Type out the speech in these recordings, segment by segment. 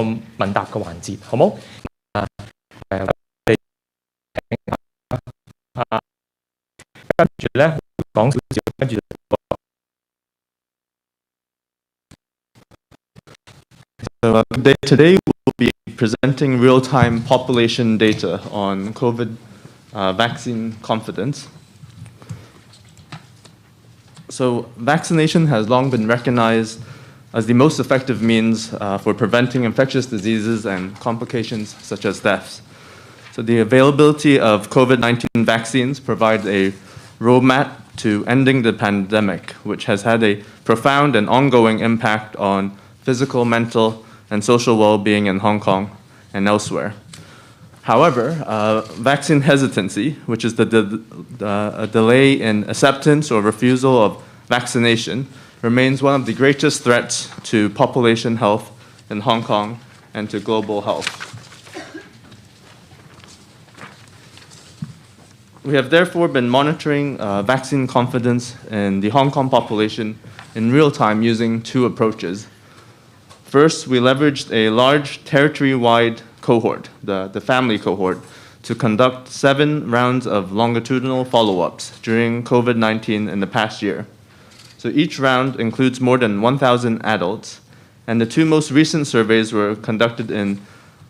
問答嘅環節，好冇？跟住咧講少少，跟住。Today we'll be presenting real-time population data on COVID vaccine confidence. So vaccination has long been recognized as the most effective means for preventing infectious diseases and complications such as deaths. So the availability of COVID-19 vaccines provides a roadmap to ending the pandemic, which has had a profound and ongoing impact on physical, mental, and social well-being in Hong Kong and elsewhere. However, vaccine hesitancy, which is a delay in acceptance or refusal of vaccination, remains one of the greatest threats to population health in Hong Kong and to global health. We have therefore been monitoring vaccine confidence in the Hong Kong population in real time using two approaches. First, we leveraged a large territory-wide cohort, the family cohort, to conduct 7 rounds of longitudinal follow-ups during COVID-19 in the past year. So each round includes more than 1,000 adults, and the 2 most recent surveys were conducted in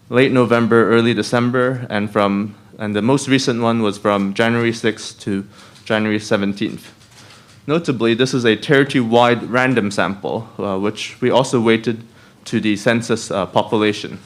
late November, early December, and the most recent one was from January 6th to January 17th. Notably, this is a territory-wide random sample, which we also weighted to the census population.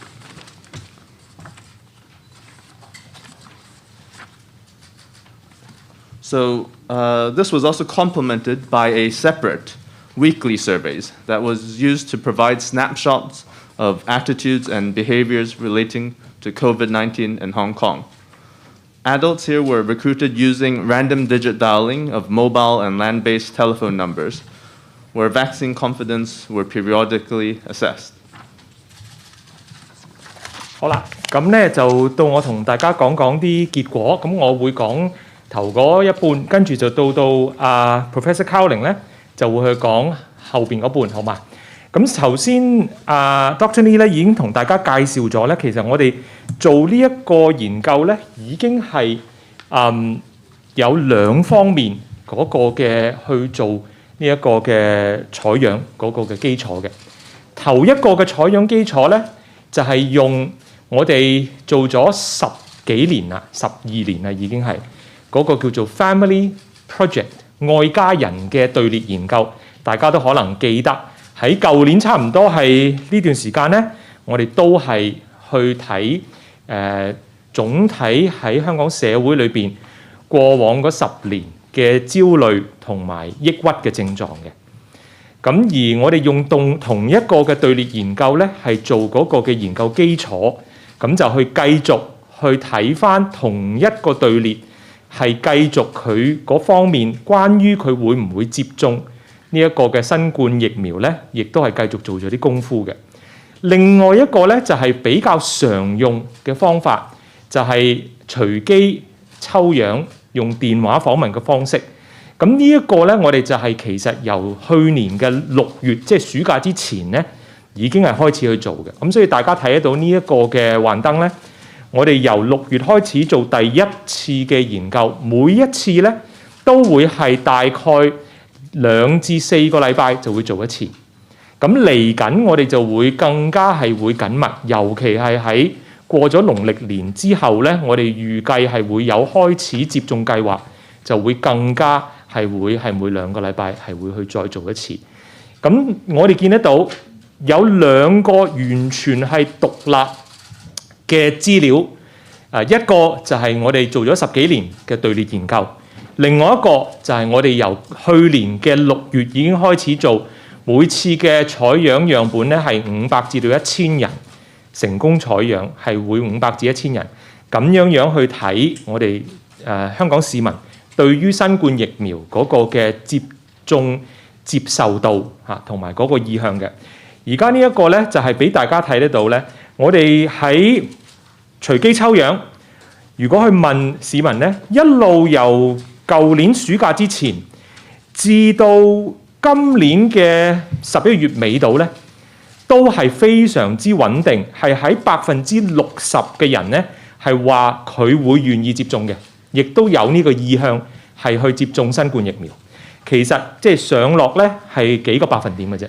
So this was also complemented by a separate weekly surveys that was used to provide snapshots of attitudes and behaviors relating to COVID-19 in Hong Kong. Adults here were recruited using random digit dialing of mobile and land-based telephone numbers, where vaccine confidence were periodically assessed. 好啦，咁咧就到我同大家講講啲結果。咁我會講頭嗰一半，跟住就到Professor Cowling 咧就會去講後邊嗰半，好嘛？咁頭先Dr. Lee 咧已經同大家介紹咗咧，其實我哋做呢一個研究咧已經係有2方面嗰個嘅去做呢一個嘅採樣嗰個嘅基礎嘅。頭一個嘅採樣基礎咧就係用我哋做咗10幾年啦，12年啦已經係嗰個叫做 Family Project 愛家人嘅隊列研究，大家都可能記得喺舊年差唔多係呢段時間咧，我哋都係去睇總體喺香港社會裏邊過往嗰10年嘅焦慮同埋抑鬱嘅症狀嘅。咁而我哋用同一個嘅隊列研究咧，係做嗰個嘅研究基礎，咁就去繼續去睇翻同一個隊列，係繼續佢嗰方面關於佢會唔會接種呢一個嘅新冠疫苗咧，亦都係繼續做咗啲功夫嘅。另外一個咧就係比較常用嘅方法，就係隨機抽樣，用電話訪問嘅方式。咁呢一個咧，我哋就係其實由去年嘅6月，即係暑假之前咧，已經係開始去做嘅。咁所以大家睇得到呢一個嘅幻燈咧，我哋由6月開始做第一次嘅研究，每一次咧都會係大概2至4個禮拜就會做一次。咁嚟緊我哋就會更加係會緊密，尤其係喺過咗農曆年之後咧，我哋預計係會有開始接種計劃，就會更加係會係每2個禮拜係會去再做一次。咁我哋見得到有2個完全係獨立嘅資料，一個就係我哋做咗10幾年嘅隊列研究，另外一個就係我哋由去年嘅6月已經開始做，每次嘅採樣樣本咧係500至到1000人，成功採樣係會500至1000人，咁樣去睇我哋香港市民對於新冠疫苗嗰個嘅接種接受度同埋嗰個意向嘅。而家呢一個咧就係俾大家睇得到咧，我哋喺隨機抽樣，如果去問市民咧，一路由舊年暑假之前至到今年嘅11月尾度咧，都係非常之穩定，係喺60%嘅人咧係話佢會願意接種嘅，亦都有呢個意向係去接種新冠疫苗。其實即係上落咧係幾個百分點嘅啫，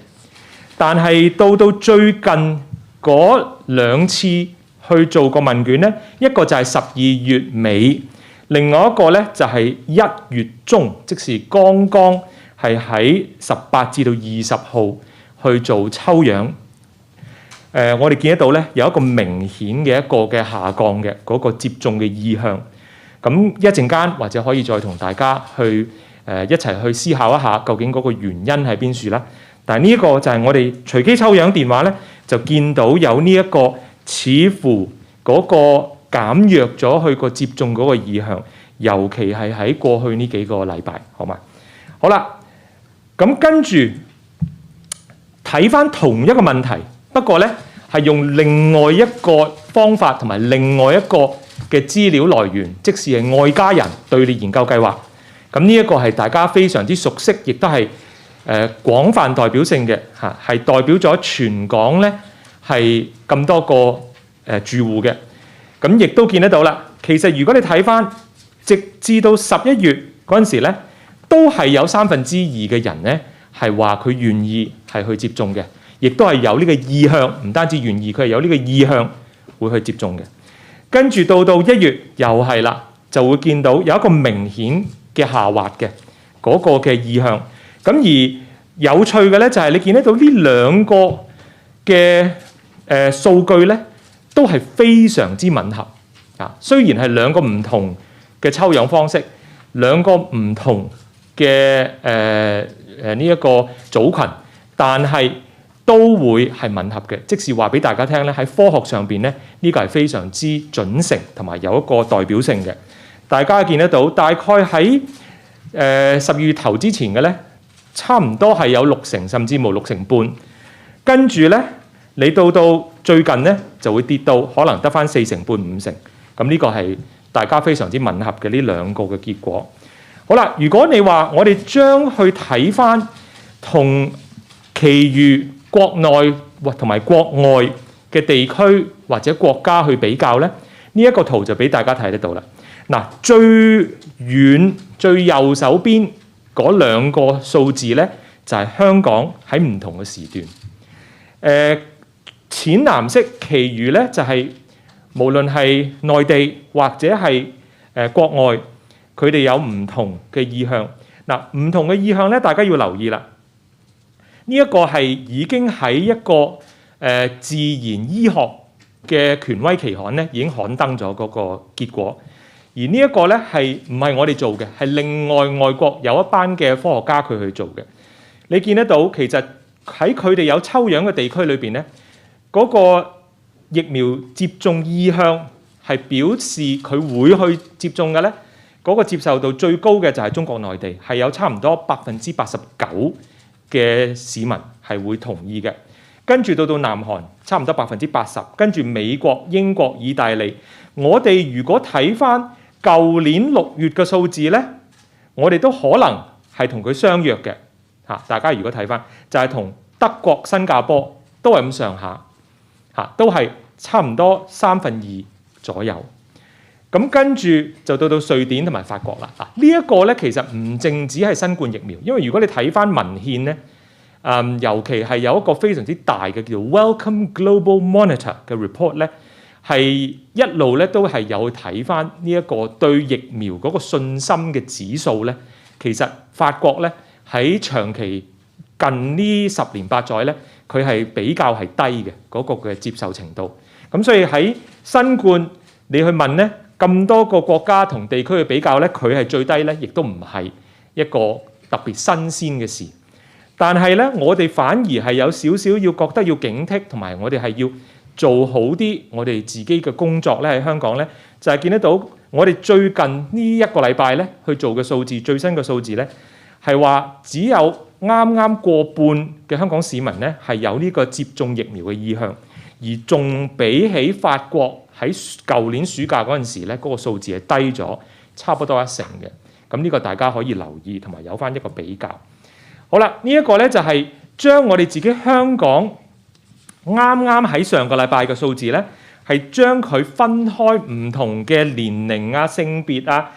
但係到最近嗰2次去做個問卷咧，一個就係12月尾，另外一個咧就係1月中，即是剛剛係喺18至到20號去做抽樣。我哋見得到咧有一個明顯嘅一個嘅下降嘅嗰個接種嘅意向。咁一陣間或者可以再同大家去一齊去思考一下，究竟嗰個原因喺邊處啦。但係呢一個就係我哋隨機抽樣電話咧，就見到有呢一個似乎嗰個減弱咗佢個接種嗰個意向，尤其係喺過去呢幾個禮拜，好嘛？好啦，咁跟住睇翻同一個問題，不過咧係用另外一個方法同埋另外一個嘅資料來源，即是係外家人隊列研究計劃。咁呢一個係大家非常之熟悉，亦都係廣泛代表性嘅嚇，係代表咗全港咧係咁多個住戶嘅。咁亦都見得到啦。其實如果你睇翻，直至到11月嗰陣時咧，都係有2/3嘅人咧係話佢願意係去接種嘅，亦都係有呢個意向，唔單止願意，佢係有呢個意向會去接種嘅。跟住到1月又係啦，就會見到有一個明顯嘅下滑嘅嗰個嘅意向。咁而有趣嘅咧就係你見得到呢兩個嘅數據咧，都係非常之吻合啊。雖然係兩個唔同嘅抽樣方式，兩個唔同嘅呢一個組群，但係都會係吻合嘅。即是話俾大家聽咧，喺科學上邊咧，呢個係非常之準成同埋有一個代表性嘅。大家見得到，大概喺12月頭之前嘅咧，差唔多係有60%甚至冇65%。跟住咧，你到最近咧就會跌到可能得返40%半50%。咁呢個係大家非常之吻合嘅呢兩個嘅結果。好啦，如果你話我哋將去睇返同其餘國內同埋國外嘅地區或者國家去比較咧，呢一個圖就俾大家睇得到啦。嗱，最遠最右手邊嗰兩個數字咧，就係香港喺唔同嘅時段。淺藍色，其餘咧就係無論係內地或者係國外，佢哋有唔同嘅意向。嗱，唔同嘅意向咧，大家要留意啦。呢一個係已經喺一個自然醫學嘅權威期刊咧，已經刊登咗嗰個結果。而呢一個咧係唔係我哋做嘅，係另外外國有一班嘅科學家佢去做嘅。你見得到其實喺佢哋有抽樣嘅地區裏邊咧，嗰個疫苗接種意向係表示佢會去接種嘅咧，嗰個接受度最高嘅就係中國內地，係有差唔多89%嘅市民係會同意嘅。跟住到南韓差唔多80%，跟住美國、英國、意大利。我哋如果睇翻舊年6月嘅數字咧，我哋都可能係同佢相若嘅嚇。大家如果睇翻，就係同德國、新加坡都係咁上下嚇，都係差唔多2/3左右。咁跟住就到瑞典同埋法國啦。呢一個咧其實唔淨止係新冠疫苗，因為如果你睇翻文獻咧，尤其係有一個非常之大嘅叫做 Welcome Global Monitor 嘅 report 咧，係一路咧都係有睇翻呢一個對疫苗嗰個信心嘅指數咧。其實法國咧喺長期近呢10年8載咧，佢係比較係低嘅嗰個嘅接受程度。咁所以喺新冠你去問咧，咁多個國家同地區嘅比較咧，佢係最低咧，亦都唔係一個特別新鮮嘅事。但係咧，我哋反而係有少少要覺得要警惕，同埋我哋係要做好啲我哋自己嘅工作咧。喺香港咧，就係見得到我哋最近呢一個禮拜咧去做嘅數字，最新嘅數字咧係話只有啱啱過半嘅香港市民咧係有呢個接種疫苗嘅意向，而仲比起法國喺舊年暑假嗰陣時咧嗰個數字係低咗差不多1成嘅。咁呢個大家可以留意同埋有翻一個比較。好啦，呢一個咧就係將我哋自己香港啱喺上個禮拜嘅數字咧，係將佢分開唔同嘅年齡啊、性別啊、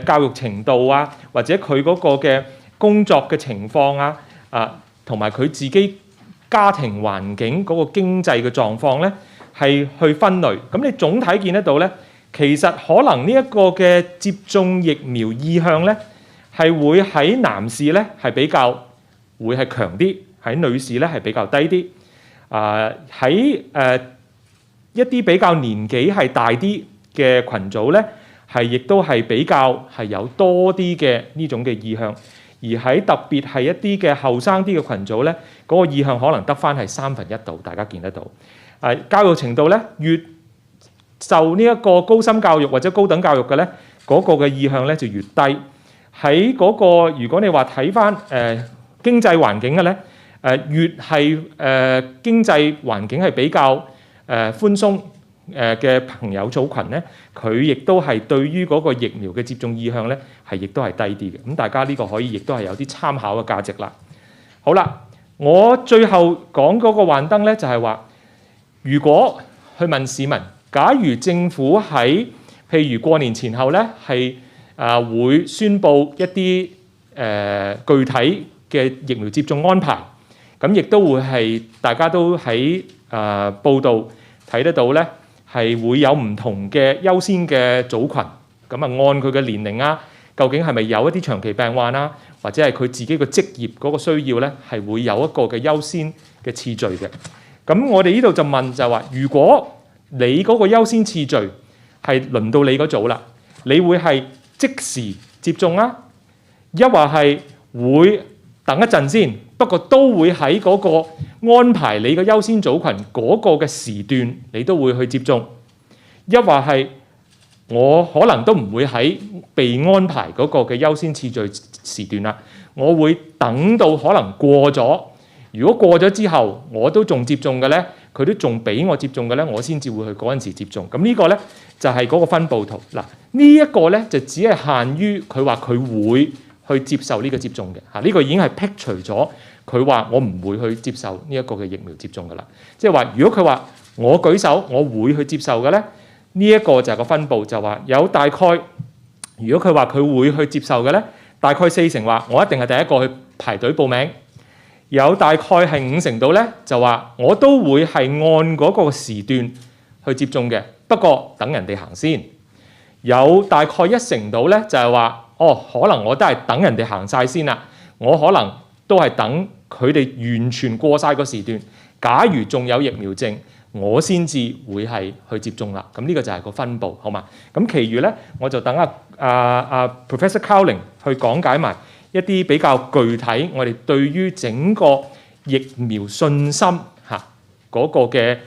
教育程度啊，或者佢嗰個嘅工作嘅情況啊，同埋佢自己家庭環境嗰個經濟嘅狀況咧，係去分類。咁你總體見得到咧，其實可能呢一個嘅接種疫苗意向咧，係會喺男士咧係比較會係強啲，喺女士咧係比較低啲。喺一啲比較年紀係大啲嘅群組咧，係亦都係比較係有多啲嘅呢種嘅意向。而喺特別係一啲嘅後生啲嘅群組咧，嗰個意向可能得返係1/3度，大家見得到。教育程度咧，越受呢一個高深教育或者高等教育嘅咧，嗰個嘅意向咧就越低。喺嗰個如果你話睇返經濟環境嘅咧，越係經濟環境係比較寬鬆嘅朋友組群咧，佢亦都係對於嗰個疫苗嘅接種意向咧，係亦都係低啲嘅。咁大家呢個可以亦都係有啲參考嘅價值啦。好啦，我最後講嗰個幻燈咧，就係話，如果去問市民，假如政府喺譬如過年前後咧，係會宣布一啲具體嘅疫苗接種安排，咁亦都會係大家都喺報道睇得到咧，係會有唔同嘅優先嘅組群，咁按佢嘅年齡啊，究竟係咪有一啲長期病患啊，或者係佢自己個職業嗰個需要咧，係會有一個嘅優先嘅次序嘅。咁我哋呢度就問就係話，如果你嗰個優先次序係輪到你嗰組啦，你會係即時接種啊，抑或係會等一陣先？不過都會喺嗰個安排你嘅優先組群嗰個嘅時段，你都會去接種。抑或係我可能都唔會喺被安排嗰個嘅優先次序時段啦，我會等到可能過咗。如果過咗之後，我都仲接種嘅咧，佢都仲俾我接種嘅咧，我先至會去嗰陣時接種。咁呢個咧就係嗰個分佈圖。嗱，呢一個咧就只係限於佢話佢會去接受呢個接種嘅嚇，呢個已經係剔除咗佢話我唔會去接受呢一個嘅疫苗接種㗎啦。即係話，如果佢話我舉手我會去接受嘅咧，呢一個就係個分佈，就話有大概，如果佢話佢會去接受嘅咧，大概40%話我一定係第一個去排隊報名。有大概係50%度咧，就話我都會係按嗰個時段去接種嘅，不過等人哋行先。有大概1%度咧，就係話可能我都係等人哋行晒先啦，我可能都係等佢哋完全過晒個時段。假如仲有疫苗證，我先至會係去接種啦。咁呢個就係個分佈，好嘛？咁其餘咧，我就等Professor Cowling 去講解埋一啲比較具體，我哋對於整個疫苗信心嚇嗰個嘅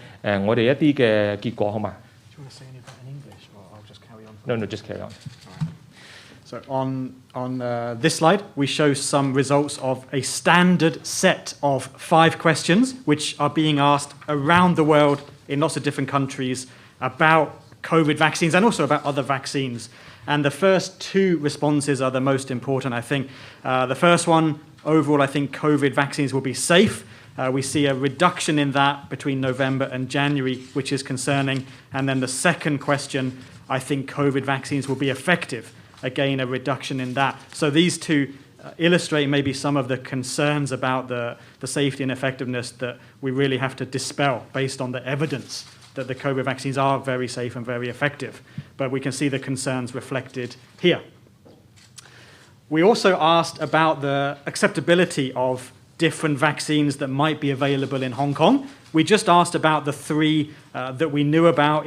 我哋一啲嘅結果，好嘛？ Do you want to say any of that in English, or I'll just carry on? No, just carry on. So on this slide, we show some results of a standard set of 5 questions, which are being asked around the world in lots of different countries about COVID vaccines and also about other vaccines. And the first 2 responses are the most important, I think. The first one, overall, I think COVID vaccines will be safe. We see a reduction in that between November and January, which is concerning. And then the second question, I think COVID vaccines will be effective. Again, a reduction in that. So these 2 illustrate maybe some of the concerns about the safety and effectiveness that we really have to dispel based on the evidence that the COVID vaccines are very safe and very effective. But we can see the concerns reflected here. We also asked about the acceptability of different vaccines that might be available in Hong Kong. We just asked about the 3 that we knew about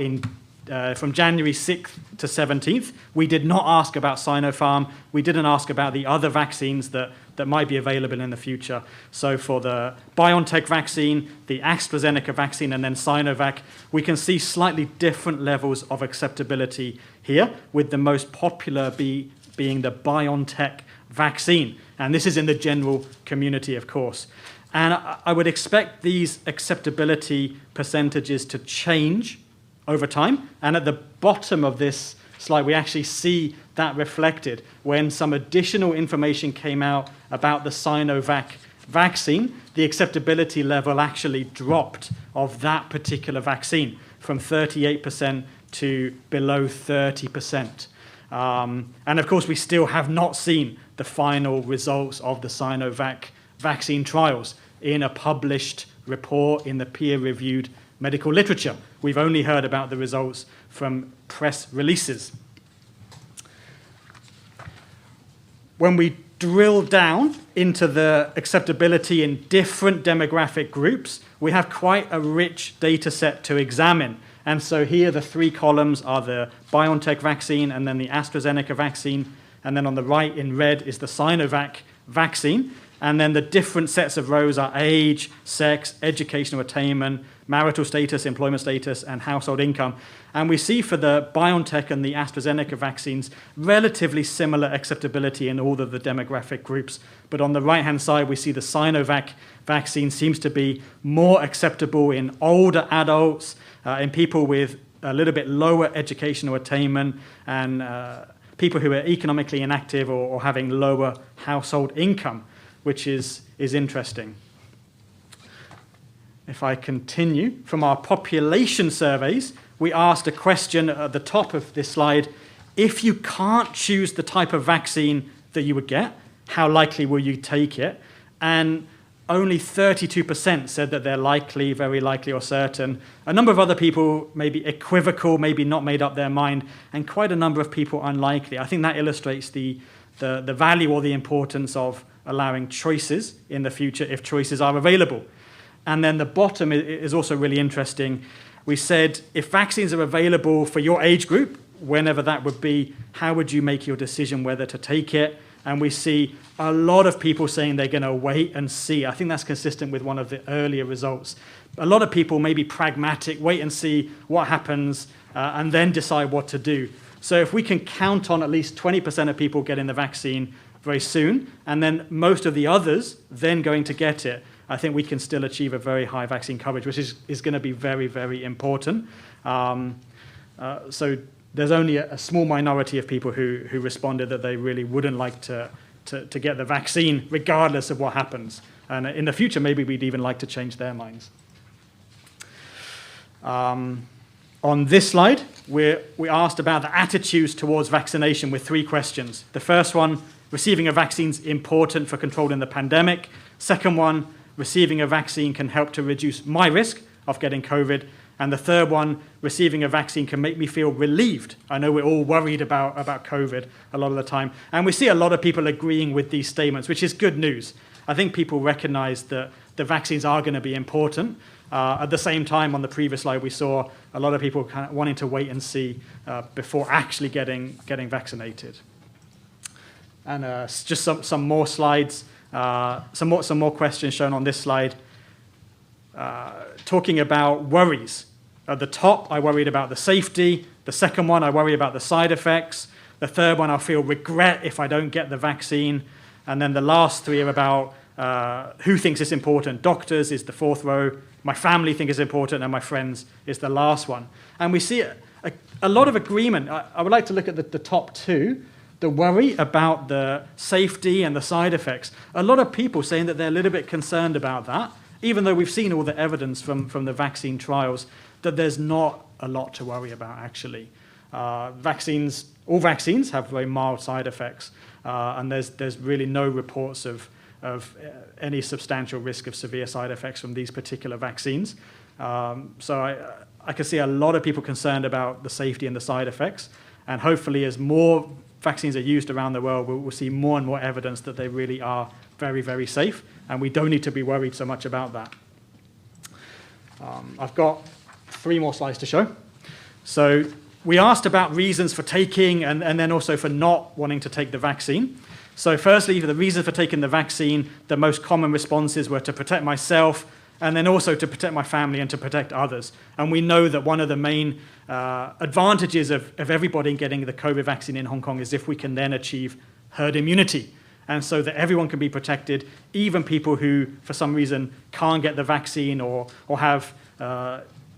from January 6th to 17th. We did not ask about Sinopharm. We didn't ask about the other vaccines that might be available in the future. So for the BioNTech vaccine, the AstraZeneca vaccine, and then Sinovac, we can see slightly different levels of acceptability here, with the most popular being the BioNTech vaccine. And this is in the general community, of course. And I would expect these acceptability percentages to change over time. And at the bottom of this slide, we actually see that reflected when some additional information came out about the Sinovac vaccine, the acceptability level actually dropped of that particular vaccine from 38% to below 30%. And of course, we still have not seen the final results of the Sinovac vaccine trials in a published report in the peer-reviewed medical literature. We've only heard about the results from press releases. When we drill down into the acceptability in different demographic groups, we have quite a rich data set to examine. And so here the three columns are the BioNTech vaccine and then the AstraZeneca vaccine. And then on the right in red is the Sinovac vaccine. And then the different sets of rows are age, sex, educational attainment, marital status, employment status, and household income. And we see for the BioNTech and the AstraZeneca vaccines relatively similar acceptability in all of the demographic groups. But on the right-hand side, we see the Sinovac vaccine seems to be more acceptable in older adults, in people with a little bit lower educational attainment, and people who are economically inactive or having lower household income, which is interesting. If I continue, from our population surveys, we asked a question at the top of this slide: if you can't choose the type of vaccine that you would get, how likely will you take it? And only 32% said that they're likely, very likely, or certain. A number of other people maybe equivocal, maybe not made up their mind, and quite a number of people unlikely. I think that illustrates the value or the importance of allowing choices in the future if choices are available. And then the bottom is also really interesting. We said, if vaccines are available for your age group, whenever that would be, how would you make your decision whether to take it? And we see a lot of people saying they're going to wait and see. I think that's consistent with one of the earlier results. A lot of people may be pragmatic, wait and see what happens, and then decide what to do. So if we can count on at least 20% of people getting the vaccine very soon, and then most of the others then going to get it, I think we can still achieve a very high vaccine coverage, which is going to be very, very important. So there's only a small minority of people who responded that they really wouldn't like to get the vaccine regardless of what happens. And in the future, maybe we'd even like to change their minds. On this slide, we asked about the attitudes towards vaccination with three questions. The first one, receiving a vaccine is important for controlling the pandemic. Second one, receiving a vaccine can help to reduce my risk of getting COVID. And the third one, receiving a vaccine can make me feel relieved. I know we're all worried about COVID a lot of the time. And we see a lot of people agreeing with these statements, which is good news. I think people recognize that the vaccines are going to be important. At the same time, on the previous slide, we saw a lot of people kind of wanting to wait and see before actually getting vaccinated. And just some more slides, some more questions shown on this slide, talking about worries. At the top, I worried about the safety. The second one, I worry about the side effects. The third one, I'll feel regret if I don't get the vaccine. And then the last three are about who thinks it's important. Doctors is the fourth row. My family think it's important, and my friends is the last one. And we see a lot of agreement. I would like to look at the top two. The worry about the safety and the side effects. A lot of people saying that they're a little bit concerned about that, even though we've seen all the evidence from the vaccine trials that there's not a lot to worry about, actually. All vaccines have very mild side effects, and there's really no reports of any substantial risk of severe side effects from these particular vaccines. So I can see a lot of people concerned about the safety and the side effects, and hopefully as more vaccines are used around the world, we'll see more and more evidence that they really are very, very safe, and we don't need to be worried so much about that. I've got 3 more slides to show. So we asked about reasons for taking and then also for not wanting to take the vaccine. So firstly, for the reason for taking the vaccine, the most common responses were to protect myself and then also to protect my family and to protect others. And we know that one of the main advantages of everybody getting the COVID vaccine in Hong Kong is if we can then achieve herd immunity. And so that everyone can be protected, even people who, for some reason, can't get the vaccine or have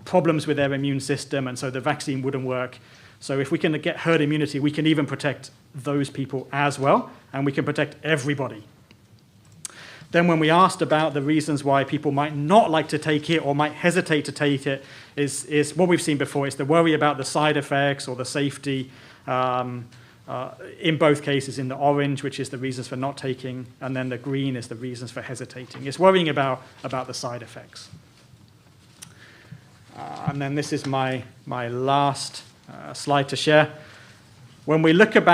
problems with their immune system, and so the vaccine wouldn't work. So if we can get herd immunity, we can even protect those people as well, and we can protect everybody. Then when we asked about the reasons why people might not like to take it or might hesitate to take it is what we've seen before. It's the worry about the side effects or the safety. In both cases, in the orange, which is the reasons for not taking, and then the green is the reasons for hesitating. It's worrying about the side effects. And then this is my last slide to share. When we look at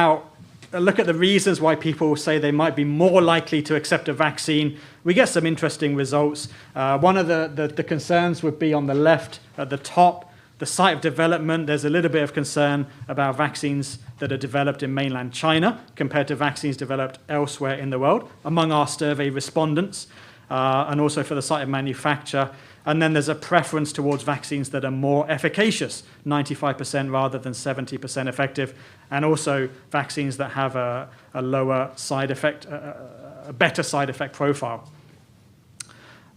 the reasons why people say they might be more likely to accept a vaccine, we get some interesting results. One of the concerns would be on the left at the top, the site of development. There's a little bit of concern about vaccines that are developed in mainland China compared to vaccines developed elsewhere in the world among our survey respondents, and also for the site of manufacture. And then there's a preference towards vaccines that are more efficacious, 95% rather than 70% effective, and also vaccines that have a lower side effect, a better side effect profile.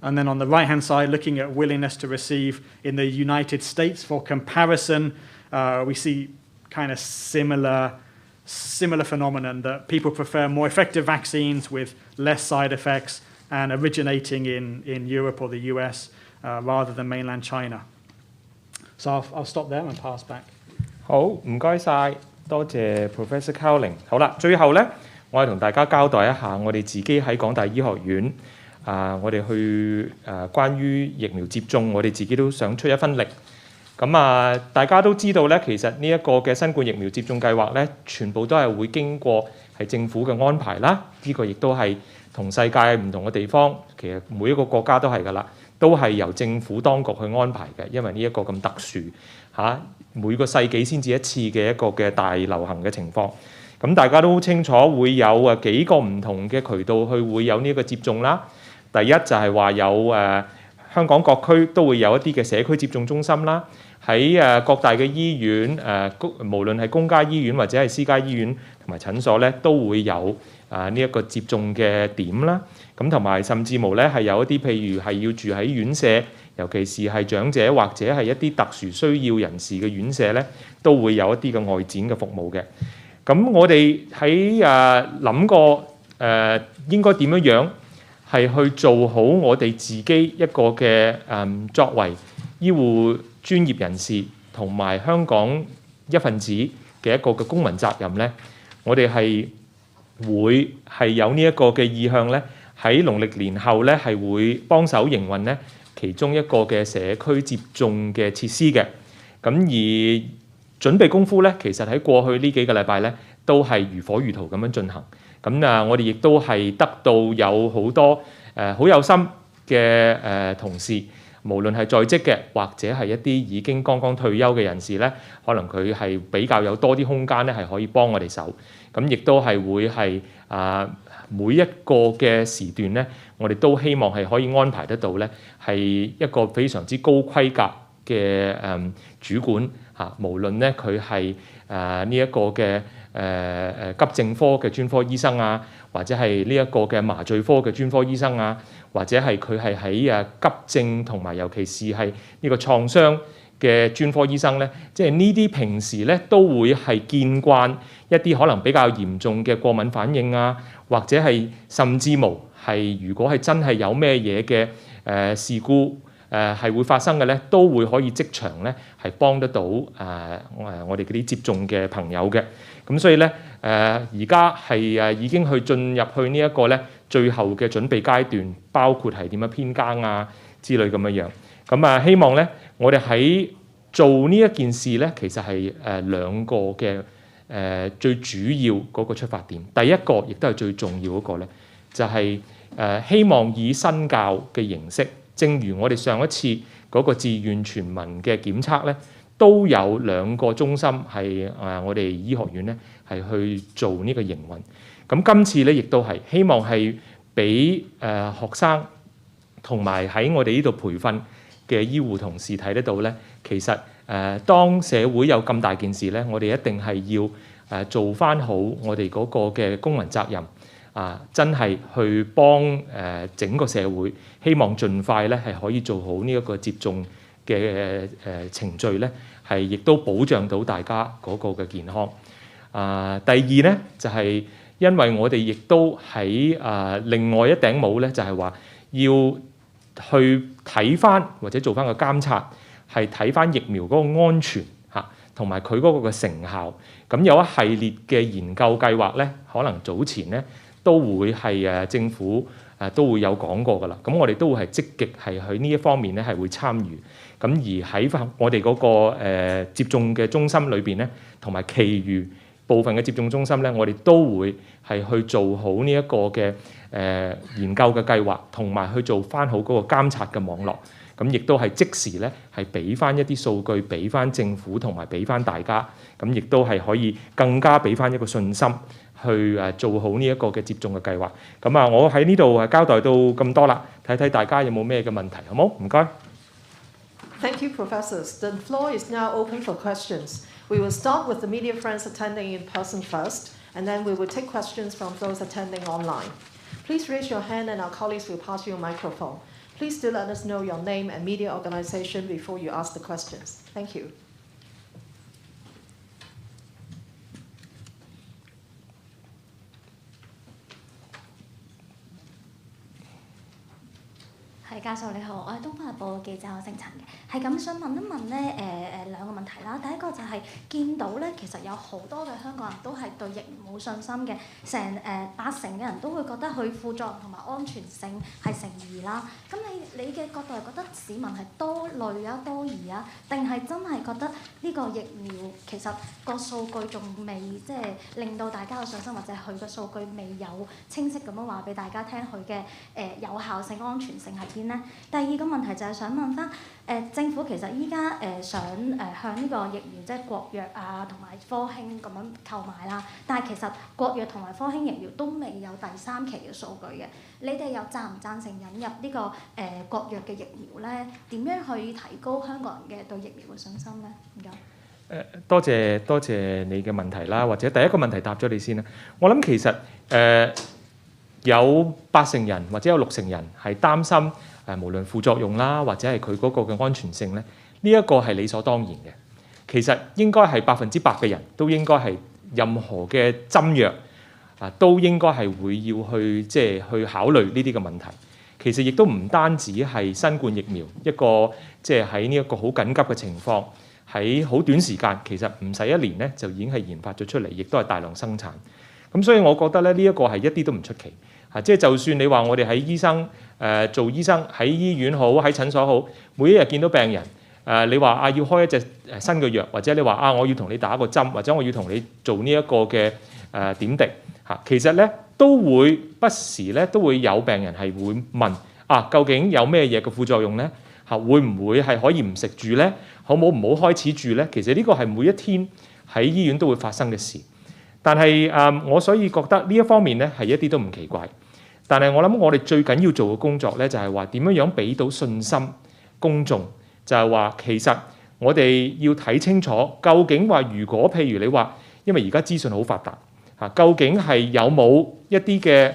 And then on the right-hand side, looking at willingness to receive in the United States for comparison, we see kind of similar phenomenon that people prefer more effective vaccines with less side effects and originating in Europe or the US rather than mainland China. So I'll stop there and pass back. 好，唔該晒，多謝 Professor Cowling。好啦，最後咧，我係同大家交代一下我哋自己喺港大醫學院我哋去關於疫苗接種，我哋自己都想出一分力。咁大家都知道咧，其實呢一個嘅新冠疫苗接種計劃咧，全部都係會經過係政府嘅安排啦。呢個亦都係同世界唔同嘅地方，其實每一個國家都係㗎啦，都係由政府當局去安排嘅，因為呢一個咁特殊每個世紀先至一次嘅一個嘅大流行嘅情況。咁大家都好清楚會有幾個唔同嘅渠道去會有呢一個接種啦。第一就係話有香港各區都會有一啲嘅社區接種中心啦，喺各大嘅醫院無論係公家醫院或者係私家醫院同埋診所咧，都會有呢一個接種嘅點啦。咁同埋甚至無咧係有一啲譬如係要住喺院舍，尤其是係長者或者係一啲特殊需要人士嘅院舍咧，都會有一啲嘅外展嘅服務嘅。咁我哋喺諗過應該點樣係去做好我哋自己一個嘅作為醫護專業人士同埋香港一份子嘅一個嘅公民責任咧，我哋係會係有呢一個嘅意向咧，喺農曆年後咧係會幫手營運咧其中一個嘅社區接種嘅設施嘅。咁而準備功夫咧，其實喺過去呢幾個禮拜咧都係如火如荼咁樣進行。咁我哋亦都係得到有好多好有心嘅同事，無論係在職嘅或者係一啲已經剛剛退休嘅人士咧，可能佢係比較有多啲空間咧，係可以幫我哋手。咁亦都係會係每一個嘅時段咧，我哋都希望係可以安排得到咧，係一個非常之高規格嘅主管無論咧佢係呢一個嘅急症科嘅專科醫生或者係呢一個嘅麻醉科嘅專科醫生或者係佢係喺急症同埋尤其是係呢個創傷嘅專科醫生咧，即係呢啲平時咧都會係見慣一啲可能比較嚴重嘅過敏反應或者係甚至無係如果係真係有咩嘢嘅事故係會發生嘅咧，都會可以即場咧係幫得到我哋嗰啲接種嘅朋友嘅。咁所以咧而家係已經進入去呢一個咧最後嘅準備階段，包括係點樣編更之類咁樣。咁希望咧我哋喺做呢一件事咧，其實係兩個嘅最主要嗰個出發點。第一個亦都係最重要嗰個咧，就係希望以新教嘅形式。正如我哋上一次嗰個自願全民嘅檢測咧，都有兩個中心係我哋醫學院咧係去做呢個營運。咁今次咧亦都係希望係俾學生同埋喺我哋呢度培訓嘅醫護同事睇得到咧，其實當社會有咁大件事咧，我哋一定係要做翻好我哋嗰個嘅公民責任。真係去幫整個社會，希望盡快咧係可以做好呢一個接種嘅程序咧，係亦都保障到大家嗰個嘅健康。第二咧就係因為我哋亦都喺另外一頂帽咧，就係話要去睇翻或者做翻個監察，係睇翻疫苗嗰個安全嚇，同埋佢嗰個嘅成效。咁有一系列嘅研究計劃咧，可能早前咧都會係政府都會有講過㗎啦。咁我哋都會係積極係喺呢一方面咧係會參與。咁而喺我哋嗰個接種嘅中心裏邊咧，同埋其餘部分嘅接種中心咧，我哋都會係去做好呢一個嘅研究嘅計劃，同埋去做翻好嗰個監察嘅網絡。咁亦都係即時咧係俾翻一啲數據，俾翻政府同埋俾翻大家。咁亦都係可以更加俾翻一個信心去做好呢一個嘅接種嘅計劃。咁我喺呢度交代到咁多啦，睇睇大家有冇咩嘅問題，好冇？唔該。Thank you, professors. The floor is now open for questions. We will start with the media friends attending in person first, and then we will take questions from those attending online. Please raise your hand and our colleagues will pass you a microphone. Please do let us know your name and media organization before you ask the questions. Thank you. 係教授你好，我係東方日報嘅記者，我姓陳嘅，係咁想問一問咧兩個問題啦。第一個就係見到咧，其實有好多嘅香港人都係對疫苗冇信心嘅，成80%嘅人都會覺得佢副作用同埋安全性係成疑啦。咁你嘅角度係覺得市民係多慮啊、多疑啊，定係真係覺得呢個疫苗其實個數據仲未即係令到大家有信心，或者佢個數據未有清晰咁樣話俾大家聽佢嘅有效性、安全性係邊？第二個問題就係想問翻政府其實依家想向呢個疫苗即係國藥啊同埋科興咁樣購買啦，但係其實國藥同埋科興疫苗都未有第3期嘅數據嘅，你哋又贊唔贊成引入呢個國藥嘅疫苗咧？點樣去提高香港人嘅對疫苗嘅信心咧？唔該。多謝你嘅問題啦，或者第一個問題答咗你先啦。我諗其實有80%人或者有60%人係擔心無論副作用啦，或者係佢嗰個嘅安全性咧，呢一個係理所當然嘅。其實應該係100%嘅人都應該係任何嘅針藥都應該係會要去去考慮呢啲嘅問題。其實亦都唔單止係新冠疫苗一個喺呢一個好緊急嘅情況，喺好短時間，其實唔使1年咧就已經係研發咗出嚟，亦都係大量生產。咁所以我覺得咧呢一個係一啲都唔出奇。就算你話我哋喺醫生做醫生喺醫院好喺診所好，每一日見到病人你話要開一隻新嘅藥，或者你話我要同你打個針，或者我要同你做呢一個嘅點滴其實咧都會不時咧都會有病人係會問究竟有咩嘢嘅副作用咧？會唔會係可以唔食住咧？好唔好開始住咧？其實呢個係每一天喺醫院都會發生嘅事。但係我所以覺得呢一方面咧係一啲都唔奇怪。但係我諗我哋最緊要做嘅工作咧就係話點樣俾到信心公眾，就係話其實我哋要睇清楚究竟話如果譬如你話，因為而家資訊好發達究竟係有冇一啲嘅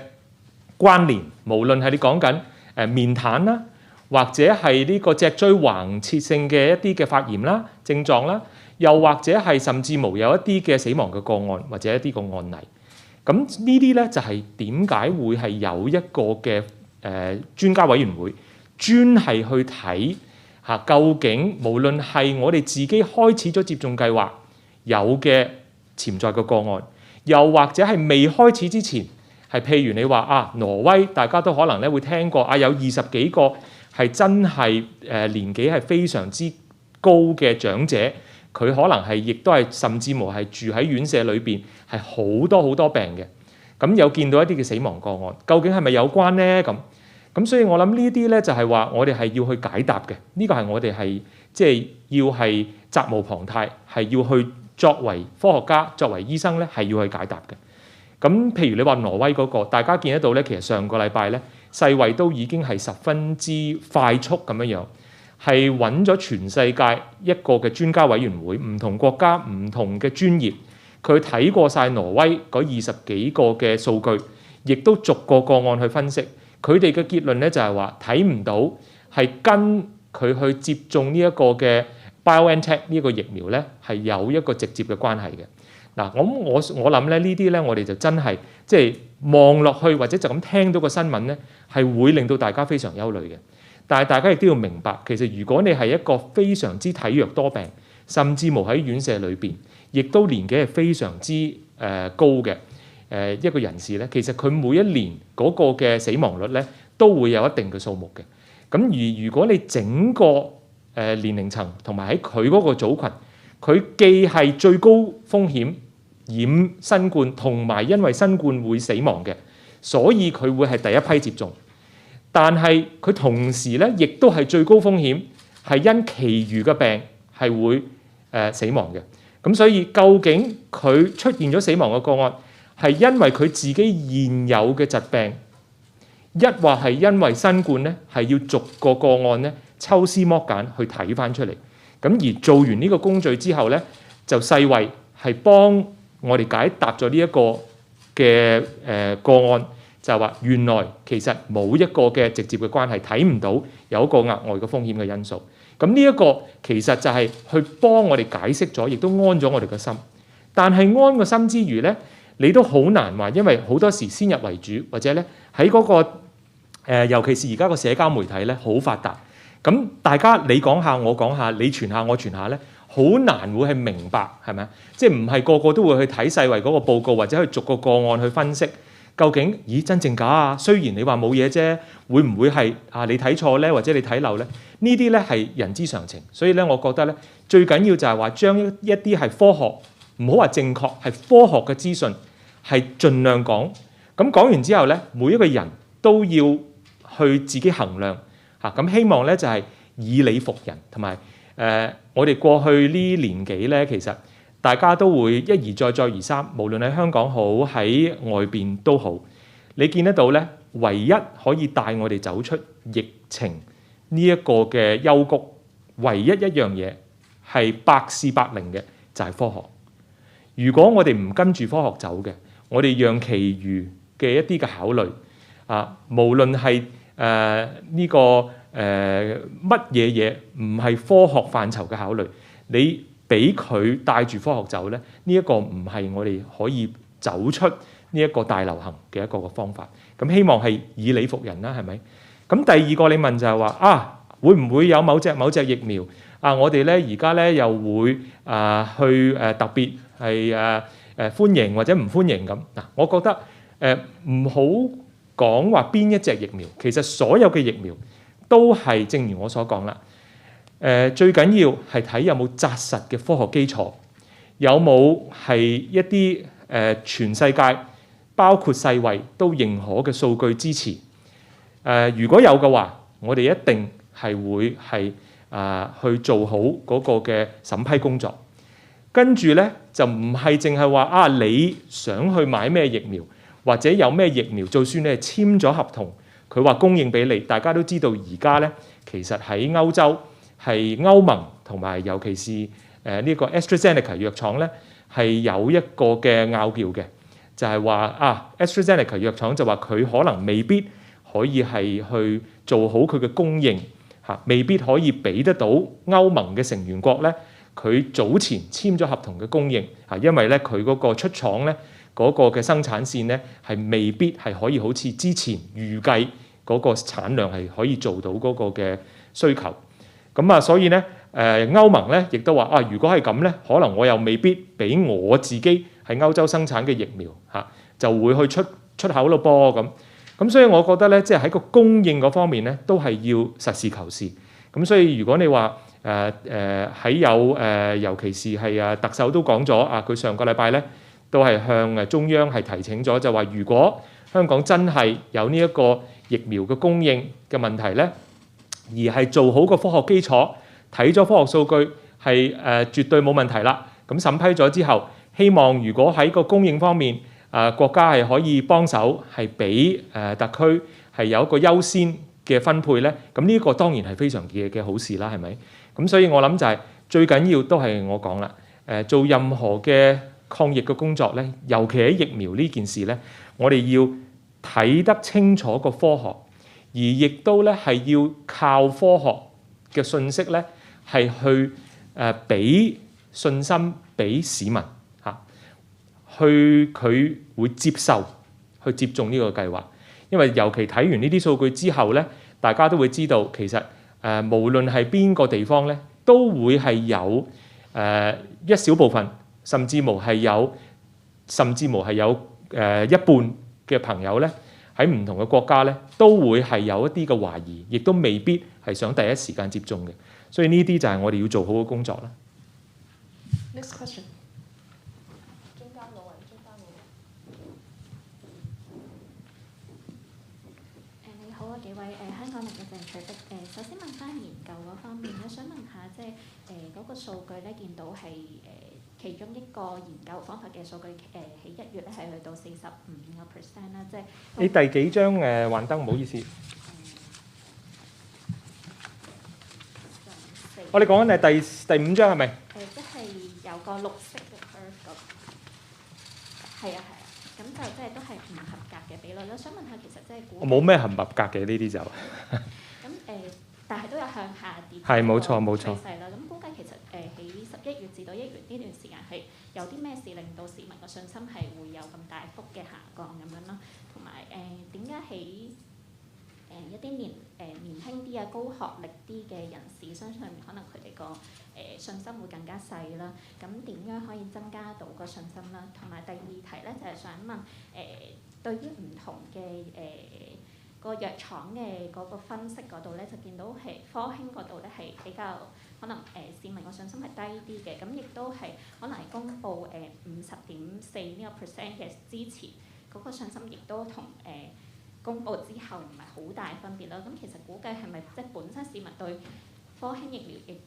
關聯，無論係你講緊面癱啦，或者係呢個脊椎橫切性嘅一啲嘅發炎啦症狀啦，又或者係甚至無有一啲嘅死亡嘅個案或者一啲個案例。咁呢啲咧就係點解會係有一個嘅專家委員會專係去睇究竟無論係我哋自己開始咗接種計劃有嘅潛在嘅個案，又或者係未開始之前，係譬如你話挪威，大家都可能咧會聽過有20幾個係真係年紀係非常之高嘅長者。佢可能係亦都係甚至乎係住喺院舍裏邊，係好多病嘅。咁有見到一啲嘅死亡個案，究竟係咪有關呢？咁所以我諗呢啲咧就係話我哋係要去解答嘅。呢個係我哋係要係責無旁貸，係要去作為科學家、作為醫生咧係要去解答嘅。咁譬如你話挪威嗰個，大家見得到咧，其實上個禮拜咧世衛都已經係十分之快速咁樣係揾咗全世界一個嘅專家委員會，唔同國家、唔同嘅專業，佢睇過晒挪威嗰20幾個嘅數據，亦都逐個個案去分析。佢哋嘅結論咧就係話睇唔到係跟佢去接種呢一個嘅 BioNTech 呢個疫苗咧係有一個直接嘅關係嘅。嗱，我諗咧呢啲咧，我哋就真係即係望落去或者就咁聽到個新聞咧，係會令到大家非常憂慮嘅。但係大家亦都要明白，其實如果你係一個非常之體弱多病，甚至乎喺院舍裏邊，亦都年紀係非常之高嘅一個人士咧，其實佢每一年嗰個嘅死亡率咧都會有一定嘅數目嘅。咁而如果你整個年齡層同埋喺佢嗰個組群，佢既係最高風險染新冠，同埋因為新冠會死亡嘅，所以佢會係第一批接種。但係佢同時咧，亦都係最高風險，係因其餘嘅病係會死亡嘅。咁所以究竟佢出現咗死亡嘅個案，係因為佢自己現有嘅疾病，抑或係因為新冠咧，係要逐個個案咧抽絲剝繭去睇翻出嚟。咁而做完呢個工序之後咧，就世衛係幫我哋解答咗呢一個嘅個案。就係話原來其實冇一個嘅直接嘅關係，睇唔到有一個額外嘅風險嘅因素。咁呢一個其實就係去幫我哋解釋咗，亦都安咗我哋嘅心。但係安個心之餘咧，你都好難話，因為好多時先入為主，或者咧喺嗰個尤其是而家個社交媒體咧好發達。咁大家你講下我講下，你傳下我傳下咧，好難會係明白係咪啊？即係唔係個個都會去睇世衛嗰個報告，或者去逐個個案去分析。究竟咦真正假啊？雖然你話冇嘢啫，會唔會係你睇錯咧，或者你睇漏咧？呢啲咧係人之常情，所以咧我覺得咧最緊要就係話將一啲係科學，唔好話正確，係科學嘅資訊係盡量講。咁講完之後咧，每一個人都要去自己衡量嚇。咁希望咧就係以理服人，同埋我哋過去呢年幾咧，其實大家都會一而再再而三，無論喺香港好，喺外邊都好，你見得到咧，唯一可以帶我哋走出疫情呢一個嘅幽谷，唯一一樣嘢係百試百靈嘅，就係科學。如果我哋唔跟住科學走嘅，我哋讓其餘嘅一啲嘅考慮無論係呢個乜嘢嘢唔係科學範疇嘅考慮，你俾佢帶住科學走咧，呢一個唔係我哋可以走出呢一個大流行嘅一個嘅方法。咁希望係以理服人啦，係咪？咁第二個你問就係話會唔會有某隻疫苗我哋咧而家咧又會去特別係歡迎或者唔歡迎咁嗱？我覺得唔好講話邊一隻疫苗，其實所有嘅疫苗都係正如我所講啦。最緊要係睇有冇紮實嘅科學基礎，有冇係一啲全世界包括世衛都認可嘅數據支持。如果有嘅話，我哋一定係會係去做好嗰個嘅審批工作。跟住咧就唔係淨係話你想去買咩疫苗，或者有咩疫苗，就算你係簽咗合同，佢話供應俾你，大家都知道而家咧其實喺歐洲。係歐盟同埋尤其是呢個 AstraZeneca 藥廠咧係有一個嘅拗撬嘅，就係話AstraZeneca 藥廠就話佢可能未必可以係去做好佢嘅供應未必可以俾得到歐盟嘅成員國咧，佢早前簽咗合同嘅供應因為咧佢嗰個出廠咧嗰個嘅生產線咧係未必係可以好似之前預計嗰個產量係可以做到嗰個嘅需求。咁所以咧，歐盟咧亦都話如果係咁咧，可能我又未必俾我自己喺歐洲生產嘅疫苗就會去出口咯噃咁。所以我覺得咧，即係喺個供應嗰方面咧，都係要實事求是。咁所以如果你話喺尤其是係特首都講咗佢上個禮拜咧都係向中央係提請咗，就話如果香港真係有呢一個疫苗嘅供應嘅問題咧，而係做好個科學基礎，睇咗科學數據係絕對冇問題啦。咁審批咗之後，希望如果喺個供應方面國家係可以幫手，係俾特區係有一個優先嘅分配咧。咁呢個當然係非常嘅好事啦，係咪？咁所以我諗就係最緊要都係我講啦。做任何嘅抗疫嘅工作咧，尤其喺疫苗呢件事咧，我哋要睇得清楚個科學。而亦都咧係要靠科學嘅信息咧，係去俾信心俾市民佢會接受去接種呢個計劃，因為尤其睇完呢啲數據之後咧，大家都會知道其實無論係邊個地方咧，都會係有一小部分，甚至乎係有一半嘅朋友咧，喺唔同嘅國家咧，都會係有一啲嘅懷疑，亦都未必係想第一時間接種嘅。所以呢啲就係我哋要做好嘅工作啦。Next question。你好啊，幾位香港人嘅鄭翠碧。首先問翻研究嗰方面咧，想問下即係嗰個數據咧，見到係其中一個研究方法嘅數據喺1月咧係去到45%啦，即係你第幾張幻燈？唔好意思。我哋講緊係第5張係咪？即係有個綠色嘅 curve 嗰個。係啊，咁就即係都係唔合格嘅比率啦。想問下其實即係我冇咩唔合格嘅呢啲就。咁但係都有向下跌。係冇錯冇錯。趨勢啦。咁估計其實喺11月至到1月呢段時間係有啲咩事令到市民嘅信心係會有咁大幅嘅下降咁樣啦？同埋點解喺一啲年輕啲啊、高學歷啲嘅人士身上面，可能佢哋個信心會更加細啦。咁點樣可以增加到個信心啦？同埋第二題咧，就係想問對於唔同嘅個藥廠嘅嗰個分析嗰度咧，就見到係科興嗰度咧係比較可能市民個信心係低啲嘅，咁亦都係可能係公佈50.4%呢個嘅支持嗰個信心，亦都同公佈之後唔係好大分別啦。咁其實估計係咪即係本身市民對科興疫苗亦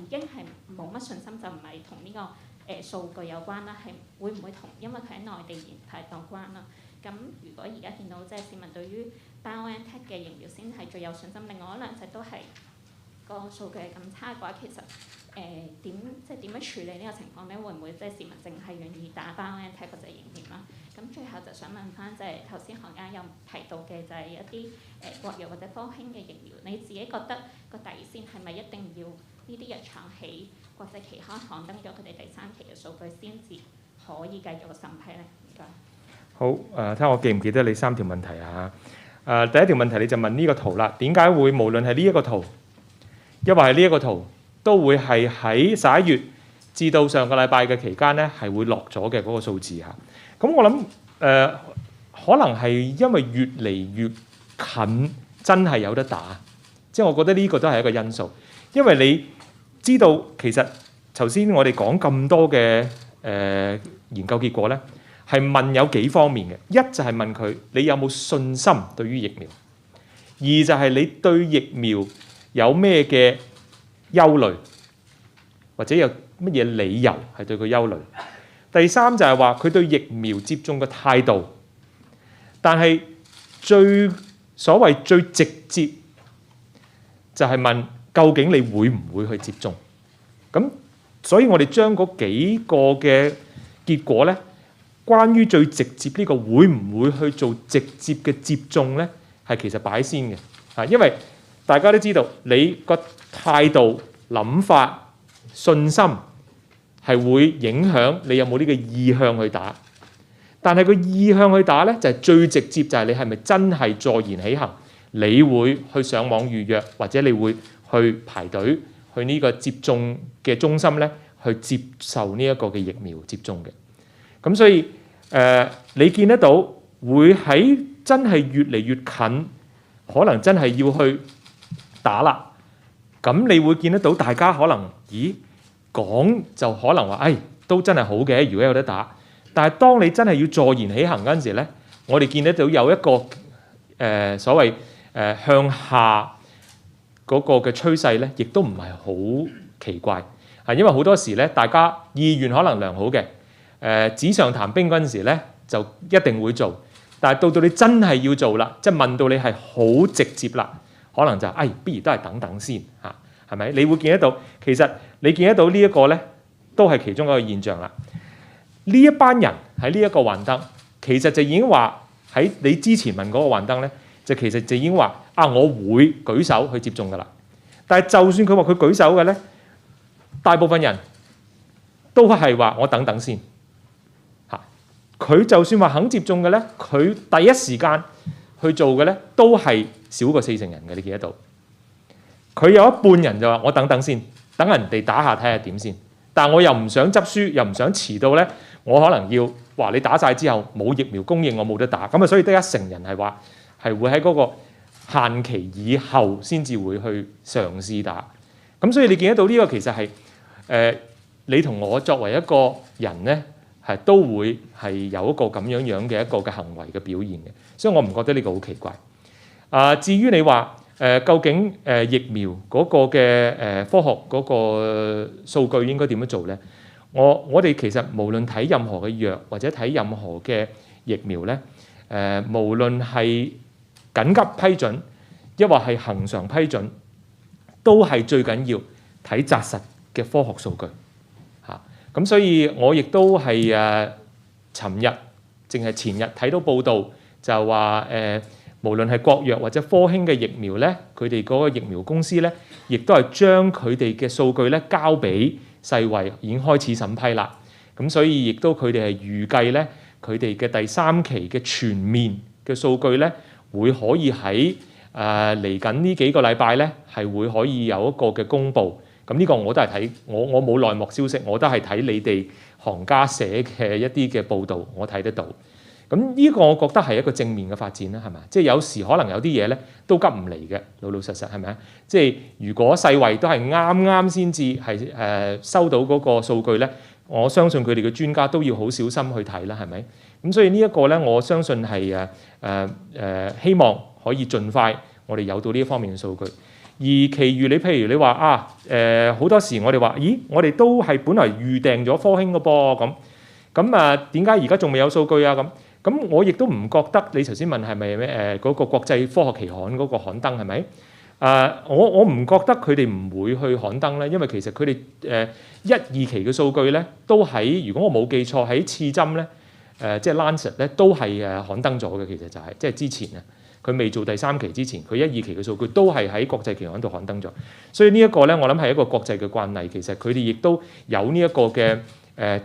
已經係冇乜信心，就唔係同呢個數據有關啦，係會唔會同因為佢喺內地研發有關啦？咁如果而家見到即係市民對於 BioNTech 嘅疫苗先係最有信心，另外嗰兩隻都係個數據係咁差嘅話，其實點樣處理呢個情況咧？會唔會即係市民淨係願意打 BioNTech 嗰隻疫苗啦？咁最後就想問翻，即係頭先何家有提到嘅，就係一啲國藥或者科興嘅疫苗，你自己覺得個底線係咪一定要呢啲藥廠喺國際期刊刊登咗佢哋第3期嘅數據先至可以繼續審批咧？唔該。好睇下我記唔記得你3條問題啊？第一條問題你就問呢個圖啦，點解會無論係呢一個圖，抑或係呢一個圖，都會係喺11月至到上個禮拜嘅期間咧，係會落咗嘅嗰個數字嚇。咁我諗可能係因為越嚟越近，真係有得打，即係我覺得呢個都係一個因素。因為你知道其實頭先我哋講咁多嘅研究結果咧，係問有幾方面嘅。一就係問佢你有冇信心對於疫苗，二就係你對疫苗有咩嘅憂慮，或者有乜嘢理由係對佢憂慮。第三就係話佢對疫苗接種嘅態度。但係所謂最直接就係問究竟你會唔會去接種？咁所以我哋將嗰幾個嘅結果咧，關於最直接呢個會唔會去做直接嘅接種咧，係其實擺先嘅啊，因為大家都知道你個態度、諗法、信心係會影響你有冇呢個意向去打。但係個意向去打咧，就係最直接，就係你係咪真係坐言起行？你會去上網預約，或者你會去排隊去呢個接種嘅中心咧，去接受呢一個嘅疫苗接種嘅。咁所以你見得到會喺真係越嚟越近，可能真係要去打啦。咁你會見得到大家可能講就可能話，都真係好嘅，如果有得打。但係當你真係要坐言起行嗰陣時咧，我哋見得到有一個所謂向下嗰個嘅趨勢咧，亦都唔係好奇怪啊，因為好多時咧，大家意願可能良好嘅，紙上談兵嗰陣時咧，就一定會做。但係到你真係要做啦，即係問到你係好直接啦，可能就不如都係等等先嚇，係咪？你會見得到，其實你見得到呢一個咧，都係其中一個現象啦。呢一班人喺呢一個幻燈，其實就已經話喺你之前問嗰個幻燈咧，就其實就已經話我會舉手去接種㗎啦。但係就算佢話佢舉手嘅咧，大部分人都係話我等等先嚇。佢就算話肯接種嘅咧，佢第一時間去做嘅咧，都係少過40%人嘅，你見得到。佢有一半人就話：我等等先，等人哋打下睇下點先。但我又唔想執輸，又唔想遲到咧，我可能要話你打晒之後冇疫苗供應，我冇得打。咁啊，所以得1成人係話係會喺嗰個限期以後先至會去嘗試打。咁所以你見得到呢個其實係你同我作為一個人咧，係都會係有一個咁樣嘅一個嘅行為嘅表現嘅。所以我唔覺得呢個好奇怪。至於你話究竟疫苗嗰個嘅科學嗰個數據應該點樣做咧？我哋其實無論睇任何嘅藥或者睇任何嘅疫苗咧，無論係緊急批准，抑或係恆常批准，都係最緊要睇紮實嘅科學數據嚇。咁所以我亦都係尋日淨係前日睇到報道，就話無論係國藥或者科興嘅疫苗咧，佢哋嗰個疫苗公司咧，亦都係將佢哋嘅數據咧交俾世衛，已經開始審批啦。咁所以亦都佢哋係預計咧，佢哋嘅第3期嘅全面嘅數據咧，會可以喺嚟緊呢幾個禮拜咧，係會可以有一個嘅公佈。咁呢個我都係睇，我冇內幕消息，我都係睇你哋行家寫嘅一啲嘅報導，我睇得到。咁呢個我覺得係一個正面嘅發展啦，係咪？即係有時可能有啲嘢咧都急唔嚟嘅，老老實實係咪啊？即係如果世衛都係啱啱先至係收到嗰個數據咧，我相信佢哋嘅專家都要好小心去睇啦，係咪？咁所以呢一個咧，我相信係希望可以盡快我哋有到呢一方面嘅數據。而其餘你譬如你話好多時我哋話，咦，我哋都係本來預訂咗科興嘅噃咁點解而家仲未有數據啊？咁我亦都唔覺得你頭先問係咪嗰個國際科學期刊嗰個刊登係咪？我唔覺得佢哋唔會去刊登咧，因為其實佢哋1、2期嘅數據咧都喺，如果我冇記錯喺刺針咧即係 Lancet 咧都係刊登咗嘅，其實就係即係之前啊，佢未做第3期之前，佢1、2期嘅數據都係喺國際期刊度刊登咗，所以呢一個咧我諗係一個國際嘅慣例，其實佢哋亦都有呢一個嘅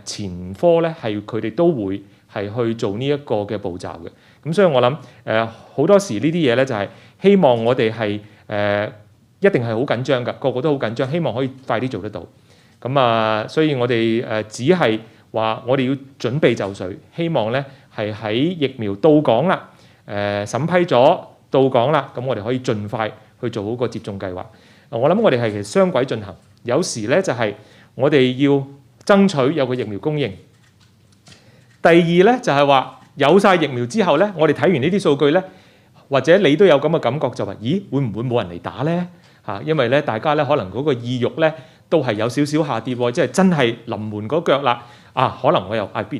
前科咧，係佢哋都會係去做呢一個嘅步驟嘅。咁所以我諗好多時呢啲嘢咧就係希望我哋係一定係好緊張㗎，個個都好緊張，希望可以快啲做得到。咁所以我哋只係話我哋要準備就緒，希望咧係喺疫苗到港啦，審批咗到港啦，咁我哋可以盡快去做好個接種計劃。我諗我哋係其實雙軌進行，有時咧就係我哋要爭取有個疫苗供應。第二咧就係話有晒疫苗之後咧，我哋睇完呢啲數據咧，或者你都有咁嘅感覺就話，咦，會唔會冇人嚟打咧？因為咧大家咧可能嗰個意欲咧都係有少少下跌喎，即係真係臨門嗰腳啦。可能我又不如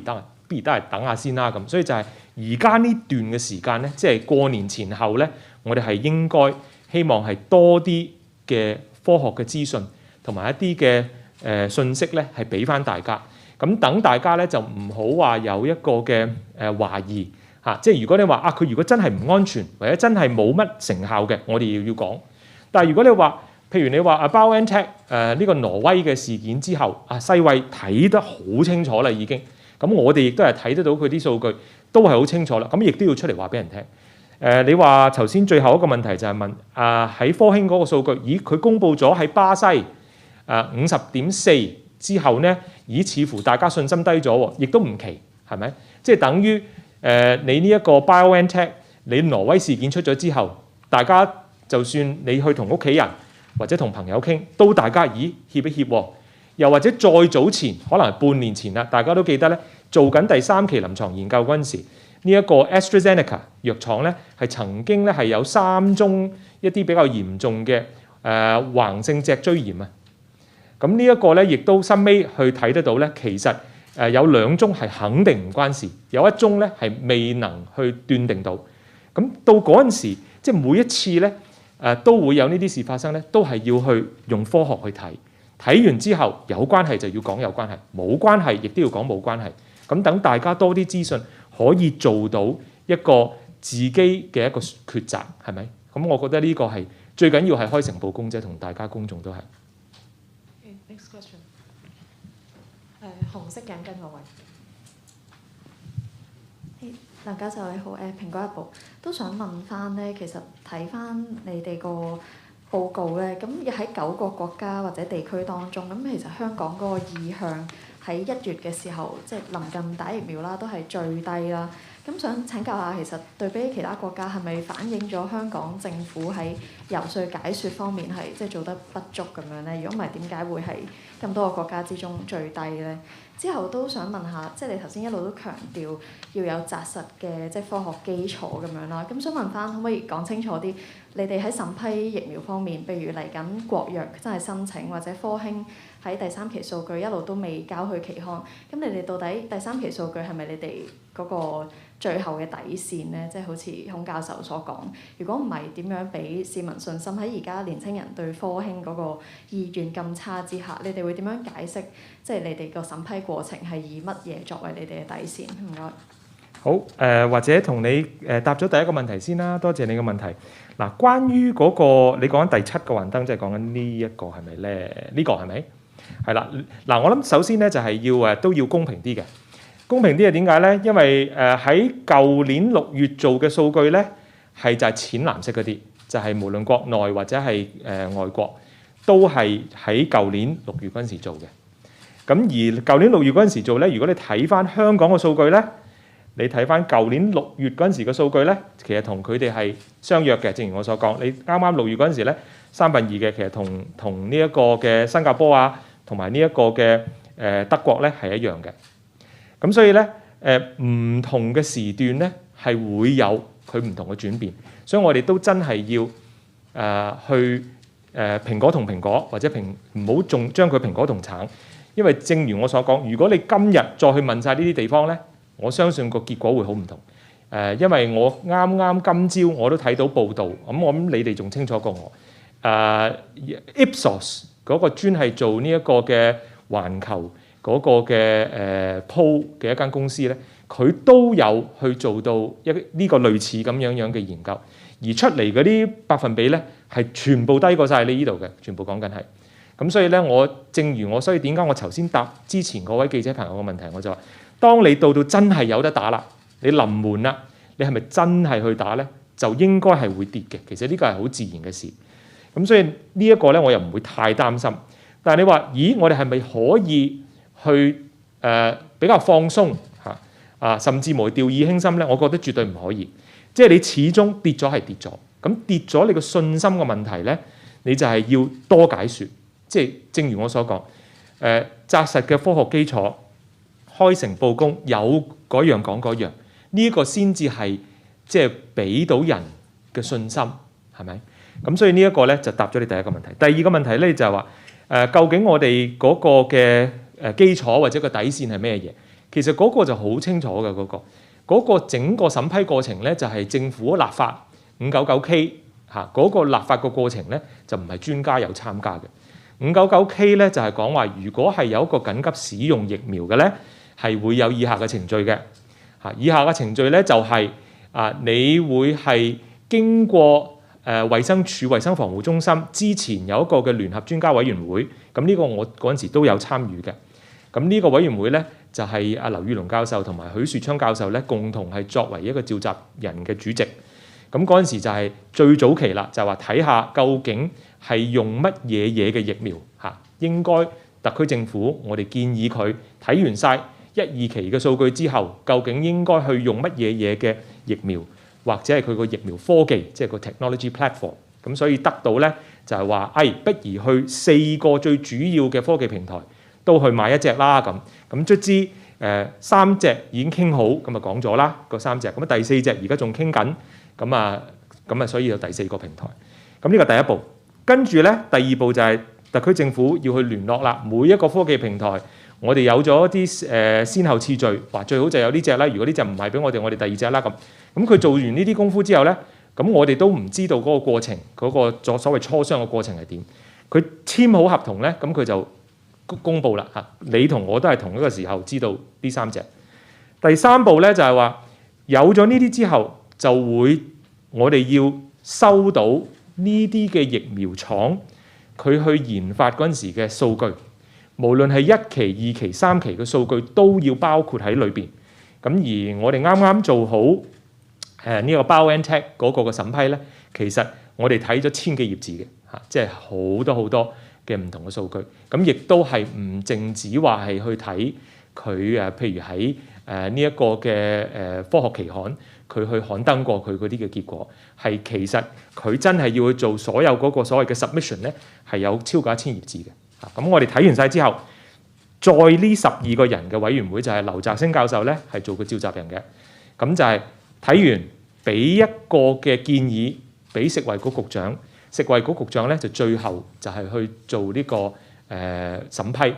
得係等下先啦咁。所以就係而家呢段嘅時間咧，即係過年前後咧，我哋係應該希望係多啲嘅科學嘅資訊同埋一啲嘅信息咧，係俾翻大家。咁等大家咧就唔好話有一個嘅懷疑即係如果你話佢如果真係唔安全或者真係冇乜成效嘅，我哋要講。但係如果你話譬如你話BioNTech 呢個挪威嘅事件之後，世衛睇得好清楚啦已經。咁我哋亦都係睇得到佢啲數據都係好清楚啦。咁亦都要出嚟話俾人聽。你話頭先最後一個問題就係問喺科興嗰個數據，咦佢公佈咗喺巴西50.4之後咧，似乎大家信心低咗喎，亦都唔奇，係咪？即係等於你呢一個 BioNTech， 你挪威事件出咗之後，大家就算你去同屋企人或者同朋友傾，都大家咦怯一怯喎。又或者再早前，可能係半年前啦，大家都記得咧，做緊第3期臨床研究嗰陣時，呢一個 AstraZeneca 藥廠咧係曾經咧係有3宗一啲比較嚴重嘅橫性脊椎炎啊。咁呢一個咧，亦都深尾去睇得到咧，其實有2宗係肯定唔關事，有1宗咧係未能去斷定到。咁到嗰陣時，即係每一次咧都會有呢啲事發生咧，都係要去用科學去睇。睇完之後有關係就要講有關係，冇關係亦都要講冇關係。咁等大家多啲資訊，可以做到一個自己嘅一個抉擇，係咪？咁我覺得呢個係最緊要係開誠佈公啫，同大家公眾都係。Next question，紅色頸巾嗰位。梁教授你好，蘋果日報都想問翻咧，其實睇翻你哋個報告咧，咁喺9個國家或者地區當中，咁其實香港嗰個意向喺1月嘅時候，即係臨近打疫苗啦，都係最低啦。咁想請教下，其實對比其他國家，係咪反映咗香港政府喺遊說解說方面係即係做得不足咁樣咧？如果唔係，點解會係咁多個國家之中最低咧？之後都想問下，即係你頭先一路都強調要有紮實嘅即係科學基礎咁樣啦。咁想問翻，可唔可以講清楚啲？你哋喺審批疫苗方面，譬如嚟緊國藥真係申請，或者科興喺第3期數據一路都未交去期刊，咁你哋到底第3期數據係咪你哋嗰個最後嘅底線咧？即係好似孔教授所講，如果唔係點樣俾市民信心？喺而家年輕人對科興嗰個意願咁差之下，你哋會點樣解釋？即係你哋個審批過程係以乜嘢作為你哋嘅底線？唔該。好，或者同你答咗第一個問題先啦，多謝你嘅問題。嗱，關於嗰個你講緊第7個幻燈，即係講緊呢一個係咪咧？呢個係咪？係啦。嗱，我諗首先咧就係要都要公平啲嘅。公平啲係點解咧？因為喺舊年6月做嘅數據咧，係就係淺藍色嗰啲，就係無論國內或者係外國，都係喺舊年6月嗰陣時做嘅。咁而舊年6月嗰陣時做咧，如果你睇翻香港嘅數據咧，你睇翻舊年6月嗰陣時嘅數據咧，其實同佢哋係相約嘅。正如我所講，你啱啱6月嗰陣時咧，2/3嘅其實同呢一個嘅新加坡啊，同埋呢一個嘅德國咧係一樣嘅。咁所以咧唔同嘅時段咧係會有佢唔同嘅轉變，所以我哋都真係要去蘋果同蘋果，或者唔好仲將佢蘋果同橙。因為正如我所講，如果你今日再去問晒呢啲地方咧，我相信個結果會好唔同。因為我啱今朝我都睇到報道，咁我諗你哋仲清楚過我。Ipsos 嗰個專係做呢一個嘅環球嗰個嘅poll嘅一間公司咧，佢都有去做到呢個類似咁樣嘅研究，而出嚟嗰啲百分比咧係全部低過晒你呢度嘅，全部講緊係。咁所以咧，所以點解我頭先答之前嗰位記者朋友嘅問題，我就話：當你到真係有得打啦，你臨門啦，你係咪真係去打咧？就應該係會跌嘅。其實呢個係好自然嘅事。咁所以呢一個咧，我又唔會太擔心。但係你話：咦，我哋係咪可以去比較放鬆嚇甚至無掉以輕心咧？我覺得絕對唔可以。即係你始終跌咗係跌咗，咁跌咗你個信心嘅問題咧，你就係要多解説。即係正如我所講，紮實嘅科學基礎，開誠佈公，有嗰樣講嗰樣，呢個先至係即係俾到人嘅信心，係咪？咁所以呢一個咧就答咗你第一個問題。第二個問題咧就係話究竟我哋嗰個嘅基礎或者個底線係咩嘢？其實嗰個就好清楚嘅，嗰個整個審批過程咧就係政府立法599K 嗰個立法個過程咧就唔係專家有參加嘅。599K 咧就係講話，如果係有一個緊急使用疫苗嘅咧，係會有以下嘅程序嘅。以下嘅程序咧就係你會係經過衛生署衛生防護中心之前有一個嘅聯合專家委員會，咁呢個我嗰陣時都有參與嘅。咁呢個委員會咧就係劉宇隆教授同埋許樹昌教授咧共同係作為一個召集人嘅主席。咁嗰陣時就係最早期啦，就係話睇下究竟係用乜嘢嘅疫苗嚇，應該特區政府我哋建議佢睇完晒1、2期嘅數據之後，究竟應該去用乜嘢嘅疫苗，或者係佢個疫苗科技，即係個 technology platform。咁所以得到咧就係話，不如去4個最主要嘅科技平台都去買1隻啦。咁卒之3隻已經傾好，咁啊講咗啦個3隻，咁第4隻而家仲傾緊。咁啊，所以有第4個平台。咁呢個第一步，跟住咧第二步就係特區政府要去聯絡啦。每一個科技平台，我哋有咗啲先後次序，話最好就有呢隻啦。如果呢隻唔係俾我哋第二隻啦咁。咁佢做完呢啲功夫之後咧，咁我哋都唔知道嗰個過程，嗰個所謂磋商嘅過程係點。佢簽好合同咧，咁佢就公佈啦嚇。你同我都係同一個時候知道呢3隻。第3步咧就係話有咗呢啲之後。就會我哋要收到呢啲嘅疫苗廠佢去研發嗰陣時嘅數據，無論係1期、2期、3期嘅數據都要包括喺裏邊。咁而我哋啱啱做好呢個 BioNTech 嗰個嘅審批咧，其實我哋睇咗千幾頁紙嘅嚇，即係好多好多嘅唔同嘅數據。咁亦都係唔淨止話係去睇佢譬如喺呢一個嘅科學期刊，佢去刊登過佢嗰啲嘅結果，係其實佢真係要去做所有嗰個所謂嘅 submission 咧，係有超過1000頁紙嘅嚇。咁我哋睇完晒之後，再呢12個人嘅委員會就係劉澤星教授咧係做個召集人嘅，咁就係睇完俾一個嘅建議俾食衞局局長，食衞局局長咧就最後就係去做呢個審批。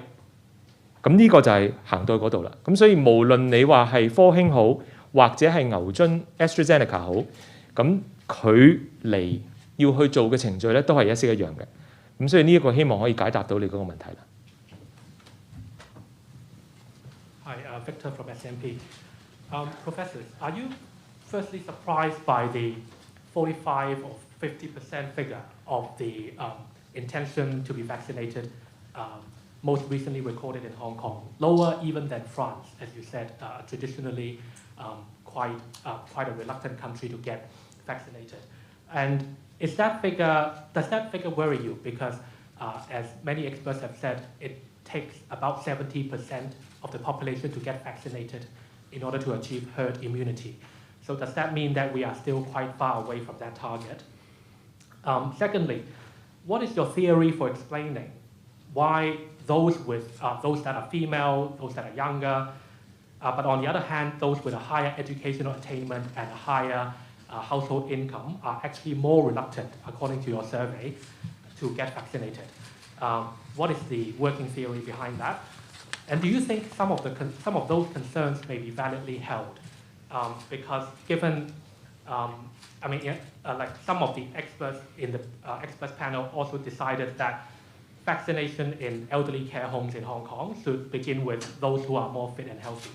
咁呢個就係行到嗰度啦。咁所以無論你話係科興好，或者係牛津 AstraZeneca 好，咁佢嚟要去做嘅程序咧，都係一式一樣嘅。咁所以呢一個希望可以解答到你嗰個問題啦。Hi, Victor from SMP. Professors, are you firstly surprised by the 45 or 50% figure of the intention to be vaccinated most recently recorded in Hong Kong, lower even than France, as you said, traditionally quite a reluctant country to get vaccinated. And does that figure worry you? Because as many experts have said, it takes about 70% of the population to get vaccinated in order to achieve herd immunity. So does that mean that we are still quite far away from that target? Secondly, what is your theory for explaining why those that are female, those that are younger, but on the other hand, those with a higher educational attainment and a higher household income are actually more reluctant, according to your survey, to get vaccinated? What is the working theory behind that? And do you think some of those concerns may be validly held? Because given, like some of the experts in the experts panel also decided that vaccination in elderly care homes in Hong Kong should begin with those who are more fit and healthy,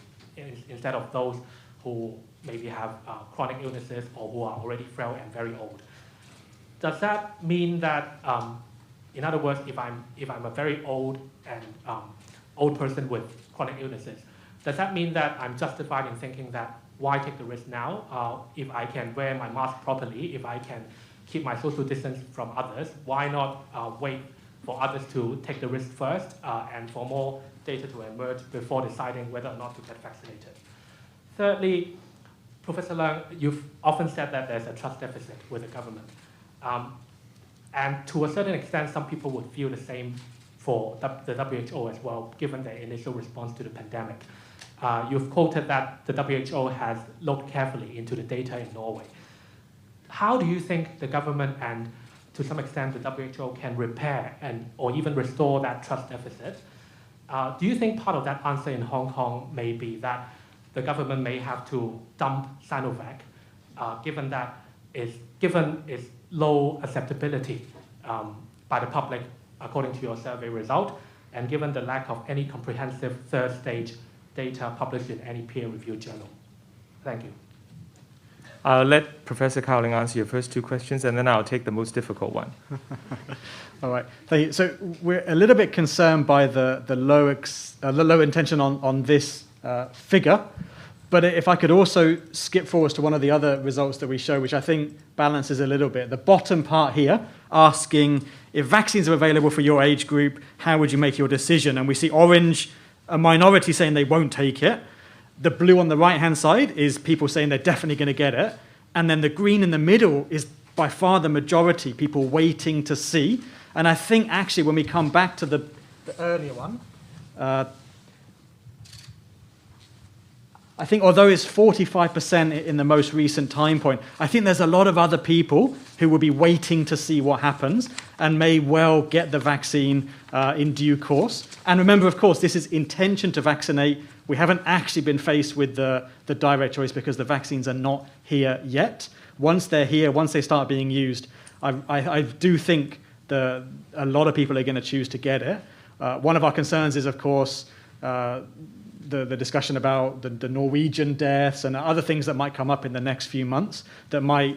instead of those who maybe have chronic illnesses or who are already frail and very old. Does that mean that, in other words, if I'm a very old and old person with chronic illnesses, does that mean that I'm justified in thinking that why take the risk now? If I can wear my mask properly, if I can keep my social distance from others, why not wait for others to take the risk first and for more data to emerge before deciding whether or not to get vaccinated? Thirdly, Professor Leung, you've often said that there's a trust deficit with the government. And to a certain extent, some people would feel the same for the WHO as well, given their initial response to the pandemic. You've quoted that the WHO has looked carefully into the data in Norway. How do you think the government and to some extent the WHO can repair or even restore that trust deficit? Do you think part of that answer in Hong Kong may be that the government may have to dump Sinovac, given its low acceptability by the public, according to your survey result, and given the lack of any comprehensive third stage data published in any peer-reviewed journal? Thank you. I'll let Professor Cowling answer your first two questions, and then I'll take the most difficult one. All right. Thank you. So we're a little bit concerned by the low intention on this figure. But if I could also skip forwards to one of the other results that we show, which I think balances a little bit. The bottom part here, asking if vaccines are available for your age group, how would you make your decision? And we see orange, a minority saying they won't take it. The blue on the right-hand side is people saying they're definitely going to get it. And then the green in the middle is by far the majority, people waiting to see. And I think actually when we come back to the earlier one, I think although it's 45% in the most recent time point, I think there's a lot of other people who will be waiting to see what happens and may well get the vaccine in due course. And remember, of course, this is intention to vaccinate. We haven't actually been faced with the direct choice because the vaccines are not here yet. Once they're here, once they start being used, I do think a lot of people are going to choose to get it. One of our concerns is, of course, the discussion about the Norwegian deaths and other things that might come up in the next few months that might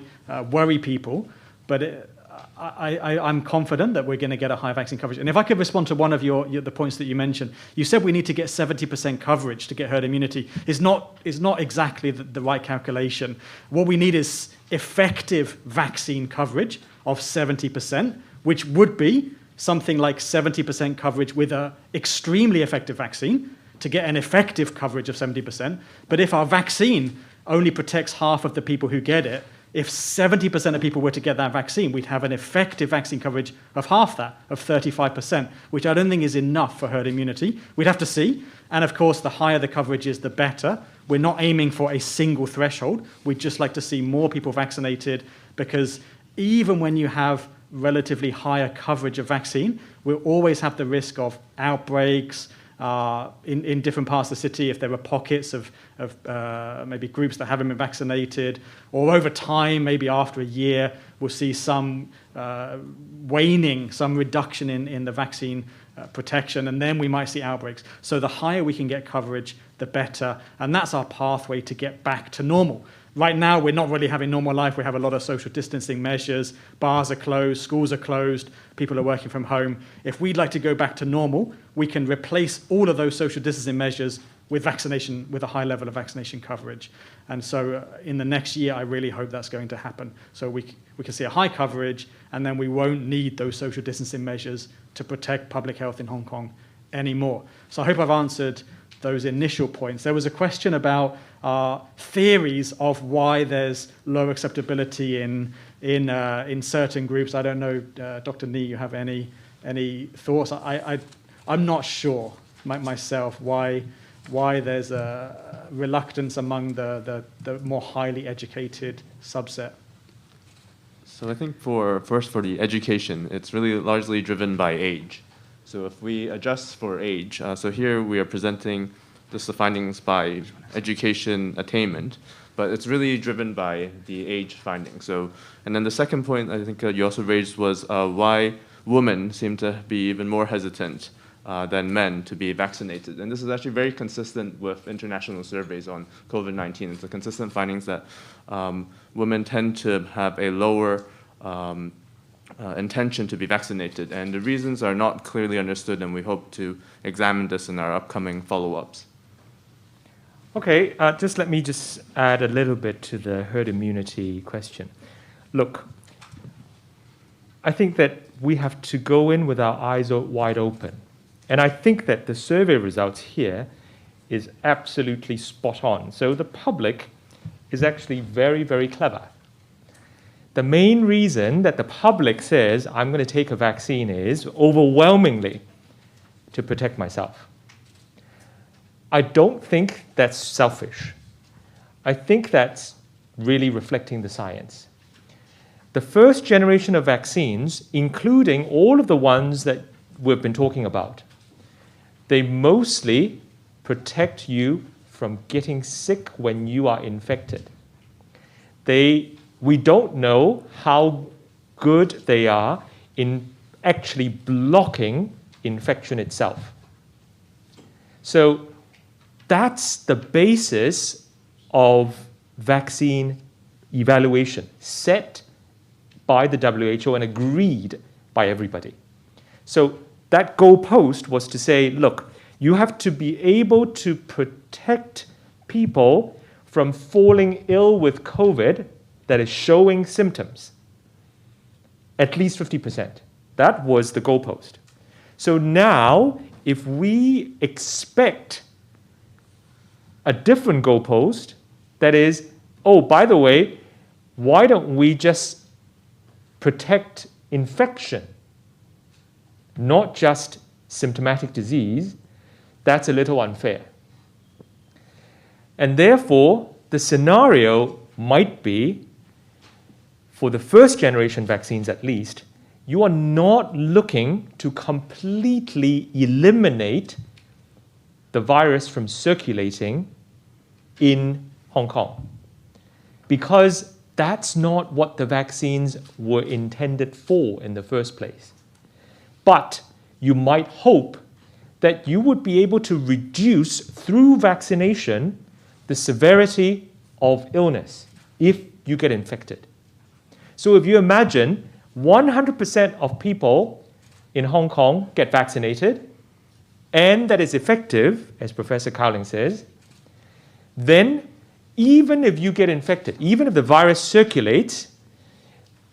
worry people. But I'm confident that we're going to get a high vaccine coverage. And if I could respond to one of the points that you mentioned, you said we need to get 70% coverage to get herd immunity. It's not exactly the right calculation. What we need is effective vaccine coverage of 70%, which would be something like 70% coverage with an extremely effective vaccine to get an effective coverage of 70%. But if our vaccine only protects half of the people who get it, if 70% of people were to get that vaccine, we'd have an effective vaccine coverage of half that, of 35%, which I don't think is enough for herd immunity. We'd have to see. And of course, the higher the coverage is, the better. We're not aiming for a single threshold. We'd just like to see more people vaccinated, because even when you have relatively higher coverage of vaccine, we'll always have the risk of outbreaks in different parts of the city if there are pockets of maybe groups that haven't been vaccinated, or over time, maybe after a year, we'll see some waning, some reduction in the vaccine protection, and then we might see outbreaks. So the higher we can get coverage, the better, and that's our pathway to get back to normal. Right now, we're not really having normal life. We have a lot of social distancing measures. Bars are closed, schools are closed, people are working from home. If we'd like to go back to normal, we can replace all of those social distancing measures with vaccination, with a high level of vaccination coverage. And so in the next year, I really hope that's going to happen. So we can see a high coverage, and then we won't need those social distancing measures to protect public health in Hong Kong anymore. So I hope I've answered those initial points. There was a question about theories of why there's low acceptability in certain groups. I don't know, Dr. Ni, you have any thoughts? I'm not sure myself why there's a reluctance among the more highly educated subset. So I think for the education, it's really largely driven by age. So if we adjust for age, so here we are presenting just the findings by education attainment, but it's really driven by the age finding. So, and then the second point I think you also raised was why women seem to be even more hesitant than men to be vaccinated. And this is actually very consistent with international surveys on COVID-19. It's a consistent findings that women tend to have a lower intention to be vaccinated, and the reasons are not clearly understood, and we hope to examine this in our upcoming follow-ups. Okay, just let me add a little bit to the herd immunity question. Look, I think that we have to go in with our eyes wide open. And I think that the survey results here is absolutely spot on. So the public is actually very, very clever. The main reason that the public says, I'm going to take a vaccine, is overwhelmingly to protect myself. I don't think that's selfish. I think that's really reflecting the science. The first generation of vaccines, including all of the ones that we've been talking about, they mostly protect you from getting sick when you are infected. We don't know how good they are in actually blocking infection itself. So that's the basis of vaccine evaluation set by the WHO and agreed by everybody. So that goalpost was to say, look, you have to be able to protect people from falling ill with COVID that is showing symptoms, at least 50%. That was the goalpost. So now, if we expect a different goalpost, that is, oh, by the way, why don't we just protect infection, not just symptomatic disease, that's a little unfair. And therefore, the scenario might be, for the first generation vaccines at least, you are not looking to completely eliminate the virus from circulating in Hong Kong, because that's not what the vaccines were intended for in the first place. But you might hope that you would be able to reduce, through vaccination, the severity of illness if you get infected. So if you imagine 100% of people in Hong Kong get vaccinated, and that is effective, as Professor Cowling says, then even if you get infected, even if the virus circulates,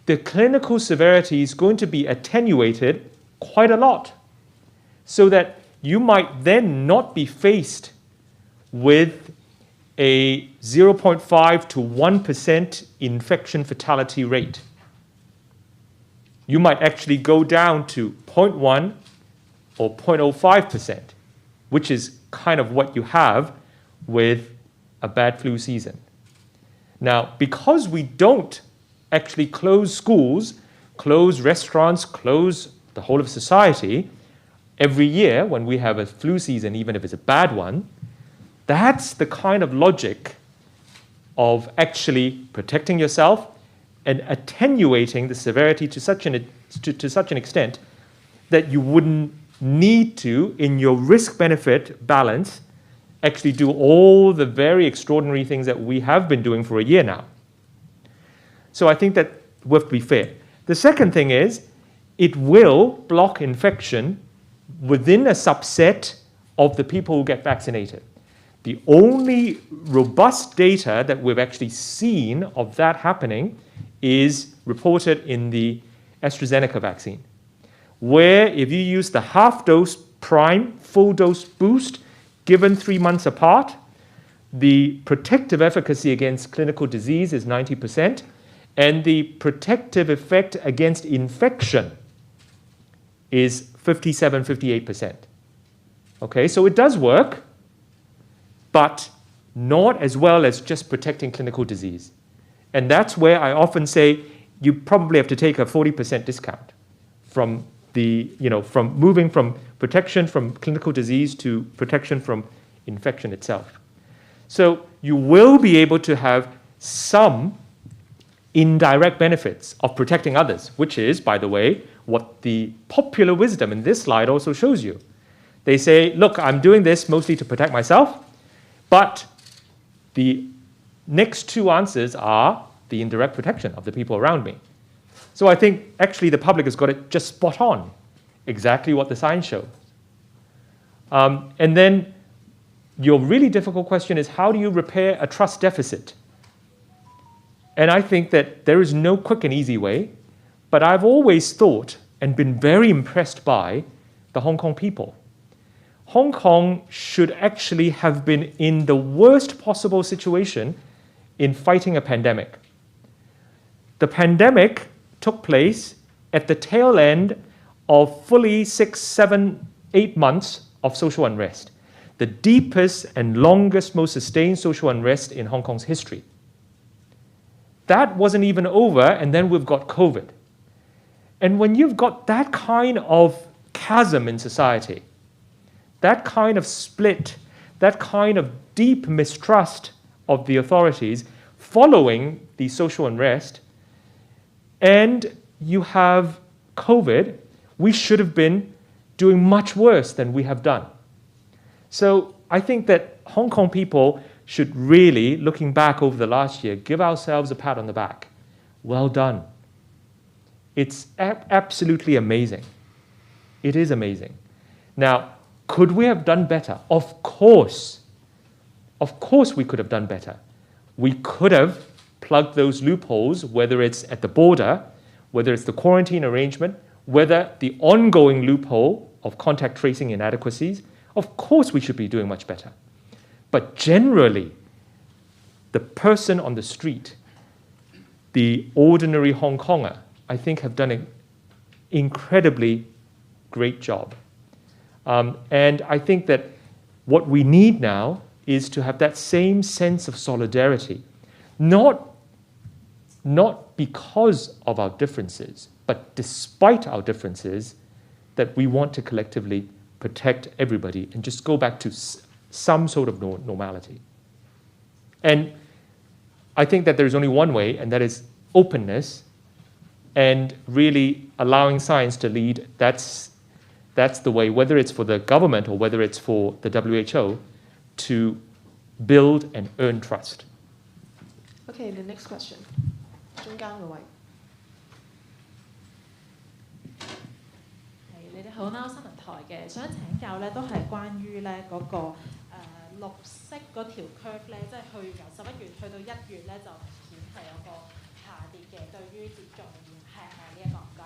the clinical severity is going to be attenuated quite a lot, so that you might then not be faced with a 0.5 to 1% infection fatality rate. You might actually go down to 0.1 or 0.05%, which is kind of what you have with a bad flu season. Now, because we don't actually close schools, close restaurants, close the whole of society every year when we have a flu season, even if it's a bad one, that's the kind of logic of actually protecting yourself and attenuating the severity to such an extent that you wouldn't need to, in your risk-benefit balance, actually do all the very extraordinary things that we have been doing for a year now. So I think that we have to be fair. The second thing is, it will block infection within a subset of the people who get vaccinated. The only robust data that we've actually seen of that happening is reported in the AstraZeneca vaccine, where if you use the half-dose prime, full-dose boost, given 3 months apart, the protective efficacy against clinical disease is 90%, and the protective effect against infection is 57-58%. Okay, so it does work, but not as well as just protecting clinical disease. And that's where I often say you probably have to take a 40% discount from from moving from protection from clinical disease to protection from infection itself. So you will be able to have some indirect benefits of protecting others, which is, by the way, what the popular wisdom in this slide also shows you. They say, look, I'm doing this mostly to protect myself, but the next two answers are the indirect protection of the people around me. So I think actually the public has got it just spot on, exactly what the science shows. And then your really difficult question is, how do you repair a trust deficit? And I think that there is no quick and easy way, but I've always thought and been very impressed by the Hong Kong people. Hong Kong should actually have been in the worst possible situation in fighting a pandemic. The pandemic took place at the tail end of fully 6, 7, 8 months of social unrest, the deepest and longest, most sustained social unrest in Hong Kong's history. That wasn't even over, and then we've got COVID. And when you've got that kind of chasm in society, that kind of split, that kind of deep mistrust of the authorities following the social unrest, and you have COVID, we should have been doing much worse than we have done. So I think that Hong Kong people should really, looking back over the last year, give ourselves a pat on the back. Well done. It's absolutely amazing. It is amazing. Now, could we have done better? Of course. Of course we could have done better. We could have plugged those loopholes, whether it's at the border, whether it's the quarantine arrangement, whether the ongoing loophole of contact tracing inadequacies. Of course we should be doing much better. But generally, the person on the street, the ordinary Hong Konger, I think have done an incredibly great job. And I think that what we need now is to have that same sense of solidarity, not because of our differences, but despite our differences, that we want to collectively protect everybody and just go back to some sort of normality. And I think that there's only one way, and that is openness and really allowing science to lead. That's the way, whether it's for the government or whether it's for the WHO, to build and earn trust. Okay, the next question. 中間嗰位。哋好啦，新聞台嘅，想請教咧，都係關於咧嗰個綠色嗰條 curve 咧，即係去由11月去到1月咧，就明顯係有個下跌嘅。對於接種呢一個唔該，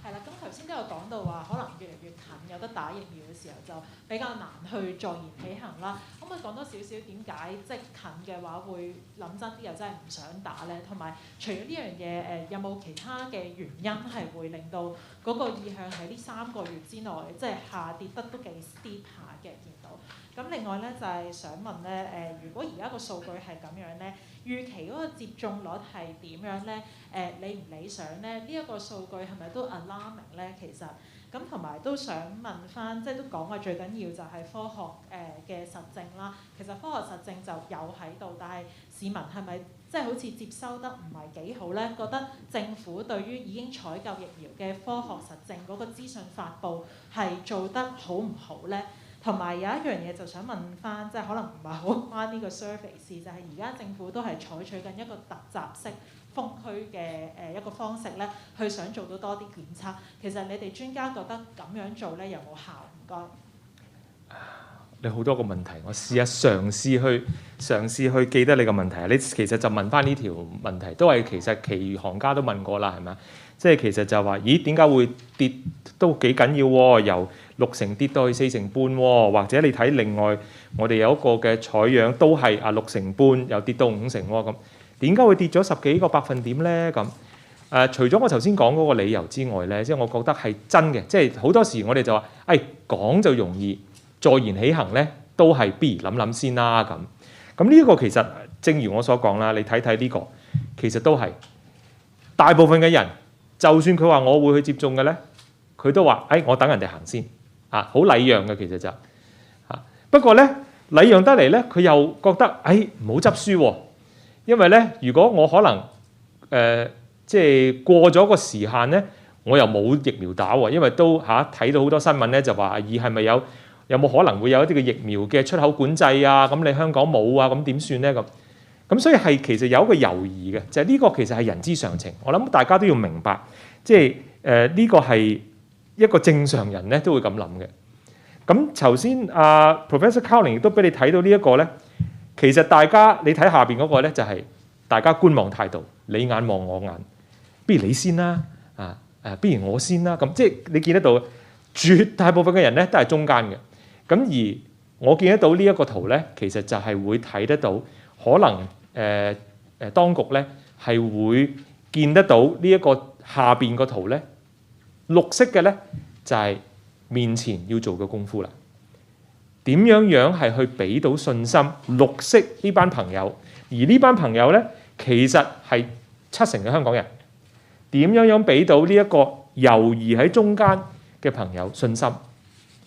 係啦。咁頭先都有講到話，可能越嚟越近有得打疫苗嘅時候，就比較難去坐言起行啦。可唔可以講多少少點解即係近嘅話會諗真啲，又真係唔想打咧？同埋除咗呢樣嘢，有冇其他嘅原因係會令到嗰個意向喺呢3個月之內，即係下跌得都幾 steep 下嘅見到？咁另外咧就係想問咧，如果而家個數據係咁樣咧，預期嗰個接種率係點樣咧？理唔理想咧？呢一個數據係咪都 alarming 咧？其實咁同埋都想問翻，即係都講話最緊要就係科學嘅實證啦。其實科學實證就有喺度，但係市民係咪即係好似接收得唔係幾好咧？覺得政府對於已經採購疫苗嘅科學實證嗰個資訊發布係做得好唔好咧？同埋有一樣嘢就想問翻，即係可能唔係好關呢個 survey 事，就係而家政府都係採取緊一個突襲式封區嘅一個方式咧，去想做到多啲檢測。其實你哋專家覺得咁樣做咧有冇效？唔該。你好多個問題，我嘗試去記得你個問題。你其實就問翻呢條問題，都係其實其餘行家都問過啦，係咪啊？即係其實就話，咦點解會跌都幾緊要喎？由60%跌到去4.5%喎，或者你睇另外我哋有一個嘅採樣都係6.5%又跌到50%喎，咁點解會跌咗10幾個百分點咧？咁除咗我頭先講嗰個理由之外咧，即係我覺得係真嘅，即係好多時我哋就話，講就容易，坐言起行咧都係不如諗諗先啦咁。咁呢個其實正如我所講啦，你睇睇呢個其實都係大部分嘅人。就算佢話我會去接種嘅咧，佢都話：我等人哋行先，好禮讓嘅其實就不過咧禮讓得嚟咧，佢又覺得唔好執輸喎，因為咧如果我可能即係過咗個時限咧，我又冇疫苗打喎，因為都睇到好多新聞咧就話係咪有冇可能會有一啲嘅疫苗嘅出口管制啊？咁你香港冇啊？咁點算咧咁？咁所以係其實有一個猶豫嘅，就係呢個其實係人之常情。我諗大家都要明白，即係呢個係一個正常人咧都會咁諗嘅。咁頭先Professor Cowling 亦都俾你睇到呢一個咧，其實大家你睇下邊嗰個咧就係大家觀望態度，你眼望我眼，不如你先啦，不如我先啦。咁即係你見得到，絕大部分嘅人咧都係中間嘅。咁而我見得到呢一個圖咧，其實就係會睇得到可能。當局咧係會見得到呢一個下邊個圖咧，綠色嘅咧就係面前要做嘅功夫啦。點樣係去俾到信心綠色呢班朋友，而呢班朋友咧其實係70%嘅香港人，點樣俾到呢一個猶豫喺中間嘅朋友信心？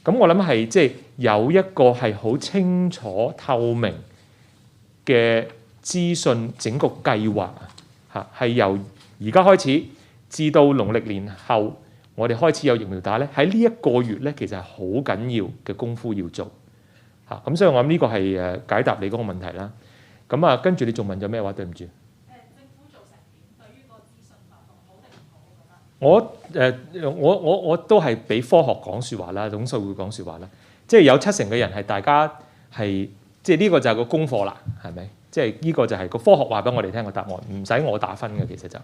咁我諗係即係有一個係好清楚透明嘅資訊整個計劃係由而家開始至到農曆年後，我哋開始有疫苗打咧。喺呢一個月咧，其實係好緊要嘅功夫要做咁，所以我諗呢個係解答你嗰個問題啦。咁跟住你仲問咗咩話？對唔住。政府做成點？對於個資訊發放好定唔好？我都係俾科學講説話啦，總數會講説話啦。即係有70%嘅人係大家係即係呢個就係個功課啦，係咪？即係呢個就係個科學話俾我哋聽個答案，唔使我打分嘅，其實就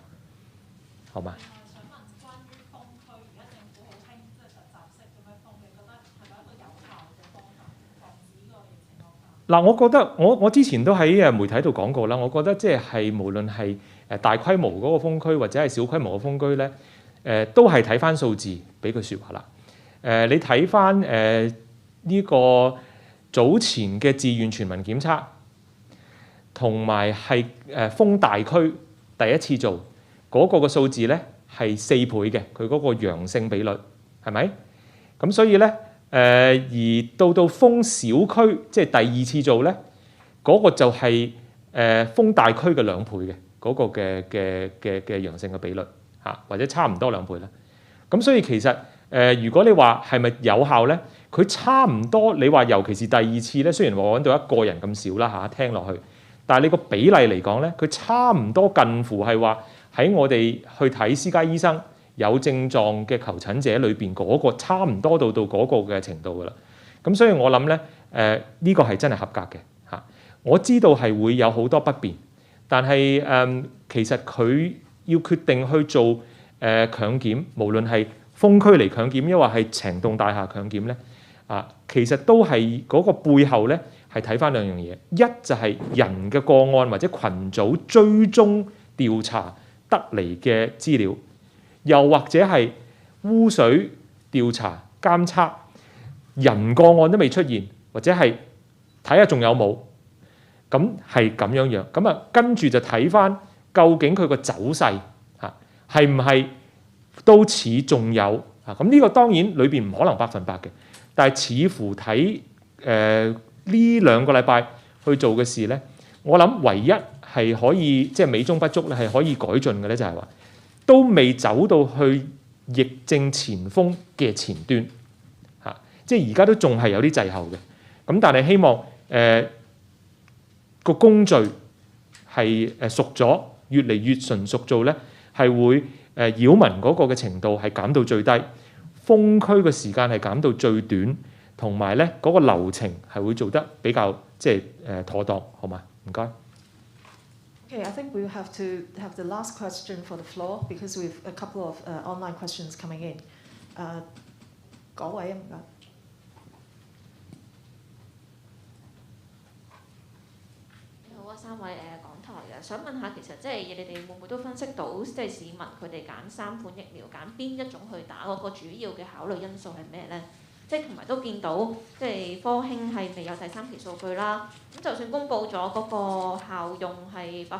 好嘛？想問關於封區，而家政府好興即係突襲式咁樣封，你覺得係咪一個有效嘅方法防止呢個疫情惡化？嗱，我覺得我之前都喺媒體度講過啦，我覺得即係無論係大規模嗰個封區或者係小規模嘅封區咧，都係睇翻數字俾句説話啦。你睇翻呢個早前嘅自願全民檢測。同埋係封大區第一次做嗰個嘅數字咧係4倍嘅，佢嗰個陽性比率係咪？咁所以咧而到封小區即係第二次做咧，嗰個就係封大區嘅2倍嘅嗰個嘅陽性嘅比率或者差唔多2倍啦。咁所以其實如果你話係咪有效咧，佢差唔多。你話尤其是第二次咧，雖然話揾到1個人咁少啦聽落去。但係你個比例嚟講咧，佢差唔多近乎係話喺我哋去睇私家醫生有症狀嘅求診者裏邊嗰個差唔多到嗰個嘅程度㗎啦。咁所以我諗咧，呢個係真係合格嘅嚇。我知道係會有好多不便，但係其實佢要決定去做強檢，無論係封區嚟強檢，抑或係成棟大廈強檢咧，其實都係嗰個背後咧係睇翻兩樣嘢，一就係人嘅個案或者群組追蹤調查得嚟嘅資料，又或者係污水調查監測，人個案都未出現，或者係睇下仲有冇，咁係咁樣。咁跟住就睇翻究竟佢個走勢嚇係唔係都似仲有啊？咁呢個當然裏邊唔可能100%嘅，但係似乎睇呢2個禮拜去做嘅事咧，我諗唯一係可以即係美中不足咧，係可以改進嘅咧，就係話都未走到去疫症前鋒嘅前端嚇，即係而家都仲係有啲滯後嘅。咁但係希望個工序係熟咗，越嚟越純熟做咧，係會擾民嗰個嘅程度係減到最低，封區嘅時間係減到最短。同埋咧，嗰個流程係會做得比較即係妥當，好嗎？唔該。Okay, I think we have to have the last question for the floor because we've a couple of online questions coming in. 嗰位唔該。你好啊，3位港台嘅，想問下其實即係你哋會唔會都分析到即係市民佢哋揀3款疫苗揀邊一種去打嗰個主要嘅考慮因素係咩咧？即係同埋都見到，即係科興係未有第3期數據啦。咁就算公佈咗嗰個效用係50.4%，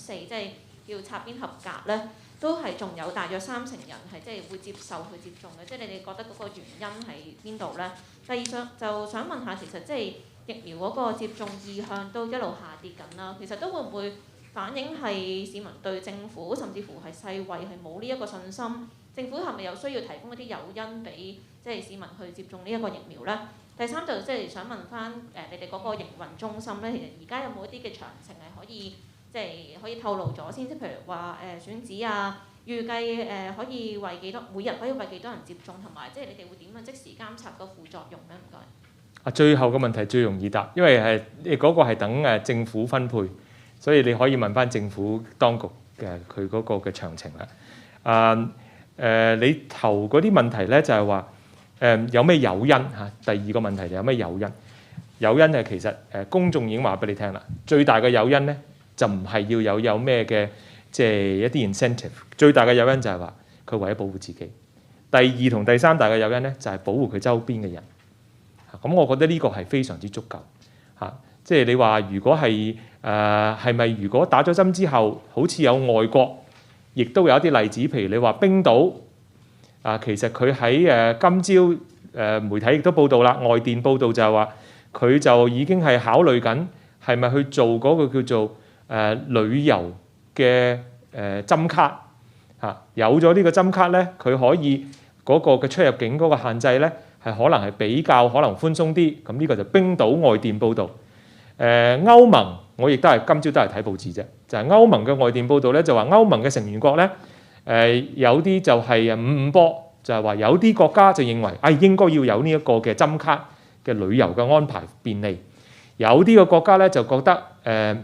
即係要插邊合格咧，都係仲有大約30%人係即係會接受去接種嘅。即係你哋覺得嗰個原因係邊度咧？第二就想問下，其實即係疫苗嗰個接種意向都一路下跌緊啦。其實都會唔會反映係市民對政府甚至乎係世衛係冇呢一個信心？政府係咪有需要提供一啲誘因俾即係市民去接種呢一個疫苗咧？第三就即係想問翻你哋嗰個營運中心咧，其實而家有冇一啲嘅詳情係可以即係可以透露咗先？即係譬如話選址啊，預計可以為幾多每日可以為幾多人接種，同埋即係你哋會點樣即時監察個副作用咧？唔該。最後個問題最容易答，因為嗰個係等政府分配，所以你可以問翻政府當局佢嗰個嘅詳情啦。你頭嗰啲問題咧就係話有咩誘因嚇？第二個問題就有咩誘因？誘因係其實公眾已經話俾你聽啦，最大嘅誘因咧就唔係要有咩嘅即係一啲 incentive， 最大嘅誘因就係話佢為咗保護自己。第二同第三大嘅誘因咧就係保護佢周邊嘅人。咁我覺得呢個係非常之足夠嚇。即係你話如果係係咪如果打咗針之後，好似有外國，亦都有一啲例子，譬如你話冰島其實佢喺今朝媒體亦都報道啦，外電報道就係話佢就已經係考慮緊係咪去做嗰個叫做旅遊嘅針卡嚇。有咗呢個針卡咧，佢可以嗰個嘅出入境嗰個限制咧係可能係比較可能寬鬆啲。咁呢個就冰島外電報道。歐盟我亦都係今朝都係睇報紙啫，就係歐盟嘅外電報道咧，就話歐盟嘅成員國咧有啲就係五波，就係話有啲國家就認為應該要有呢一個嘅針卡嘅旅遊嘅安排便利，有啲嘅國家咧就覺得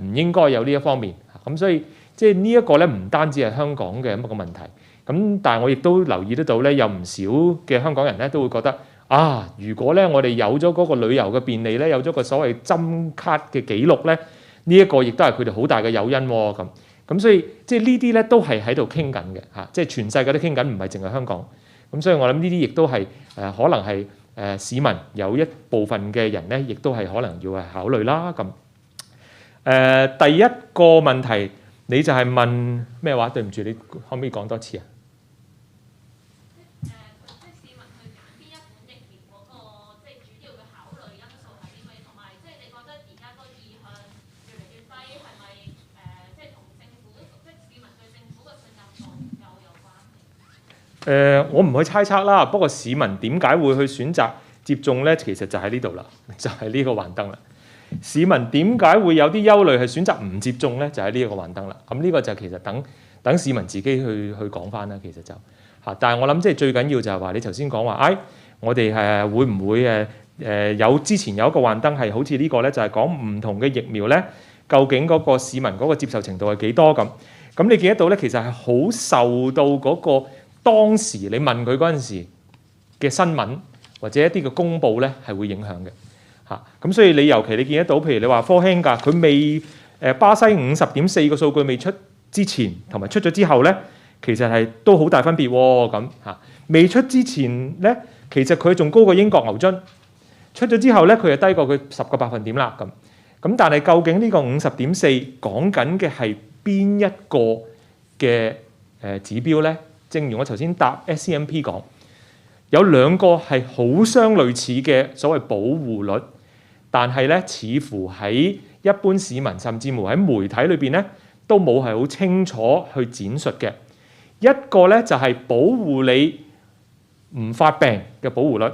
唔應該有呢一方面。咁所以即係呢一個咧唔單止係香港嘅一個問題，咁但係我亦都留意得到咧，有唔少嘅香港人咧都會覺得如果咧我哋有咗嗰個旅遊嘅便利咧，有咗個所謂針卡嘅記錄咧，呢一個亦都係佢哋好大嘅誘因喎。咁所以即係呢啲咧都係喺度傾緊嘅嚇，即係全世界都傾緊，唔係淨係香港。咁所以我諗呢啲亦都係可能係市民有一部分嘅人咧，亦都係可能要係考慮啦。咁第一個問題你就係問咩話？對唔住，你可唔可以講多次啊？我唔去猜測啦，不過市民點解會去選擇接種咧？其實就喺呢度啦，就係呢個幻燈啦。市民點解會有啲憂慮係選擇唔接種咧？就喺呢一個幻燈啦。咁呢個就其實等等市民自己去講翻啦。其實就嚇，但係我諗即係最緊要就係話你頭先講話，我哋會唔會有之前有一個幻燈係好似呢個咧，就係講唔同嘅疫苗咧，究竟嗰個市民嗰個接受程度係幾多咁？咁你見得到咧，其實係好受到嗰個當時你問佢嗰陣時嘅新聞或者一啲嘅公佈咧係會影響嘅嚇。咁所以你尤其你見得到，譬如你話科興㗎，佢未巴西50.4個數據未出之前同埋出咗之後咧，其實係都好大分別喎咁嚇。未出之前咧，其實佢仲高過英國牛津，出咗之後咧，佢就低過佢10個百分點啦咁。咁但係究竟呢個50.4講緊嘅係邊一個嘅指標咧？正如我頭先答 SCMP 講，有兩個係好相類似嘅所謂保護率，但係咧似乎喺一般市民甚至乎喺媒體裏邊咧都冇係好清楚去展述嘅。一個咧就係保護你唔發病嘅保護率，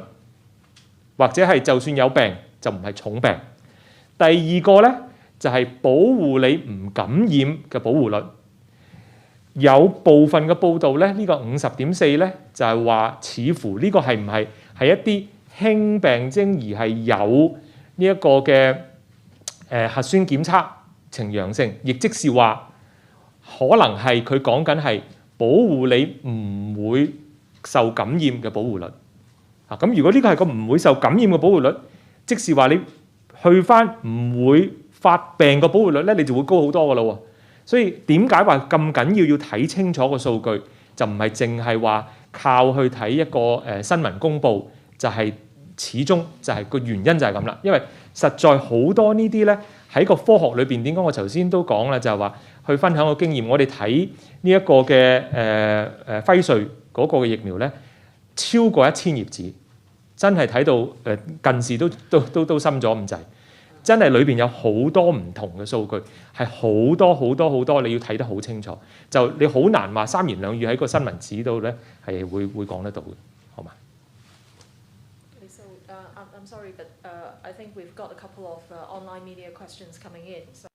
或者係就算有病就唔係重病。第二個咧就係保護你唔感染嘅保護率。有部分嘅報道咧，呢個50.4咧就係話，似乎呢個係唔係一啲輕病徵而係有呢一個嘅核酸檢測呈陽性，亦即是話可能係佢講緊係保護你唔會受感染嘅保護率。咁如果呢個係個唔會受感染嘅保護率，即是話你去翻唔會發病嘅保護率咧，你就會高好多噶啦喎。所以點解話咁緊要睇清楚個數據，就唔係淨係話靠去睇一個新聞公佈，就係始終就係個原因就係咁啦。因為實在好多呢啲咧喺個科學裏邊，點解我頭先都講啦，就係話去分享個經驗。我哋睇呢一個嘅輝瑞嗰個嘅疫苗咧，超過1000頁紙，真係睇到近視都深咗咁滯。真係裏邊有好多唔同嘅數據，係好多，你要睇得好清楚。就你好難話三言兩語喺個新聞紙度咧係會講得到嘅，好嘛？So, I'm sorry, but I think we've got a couple of online media questions coming in. So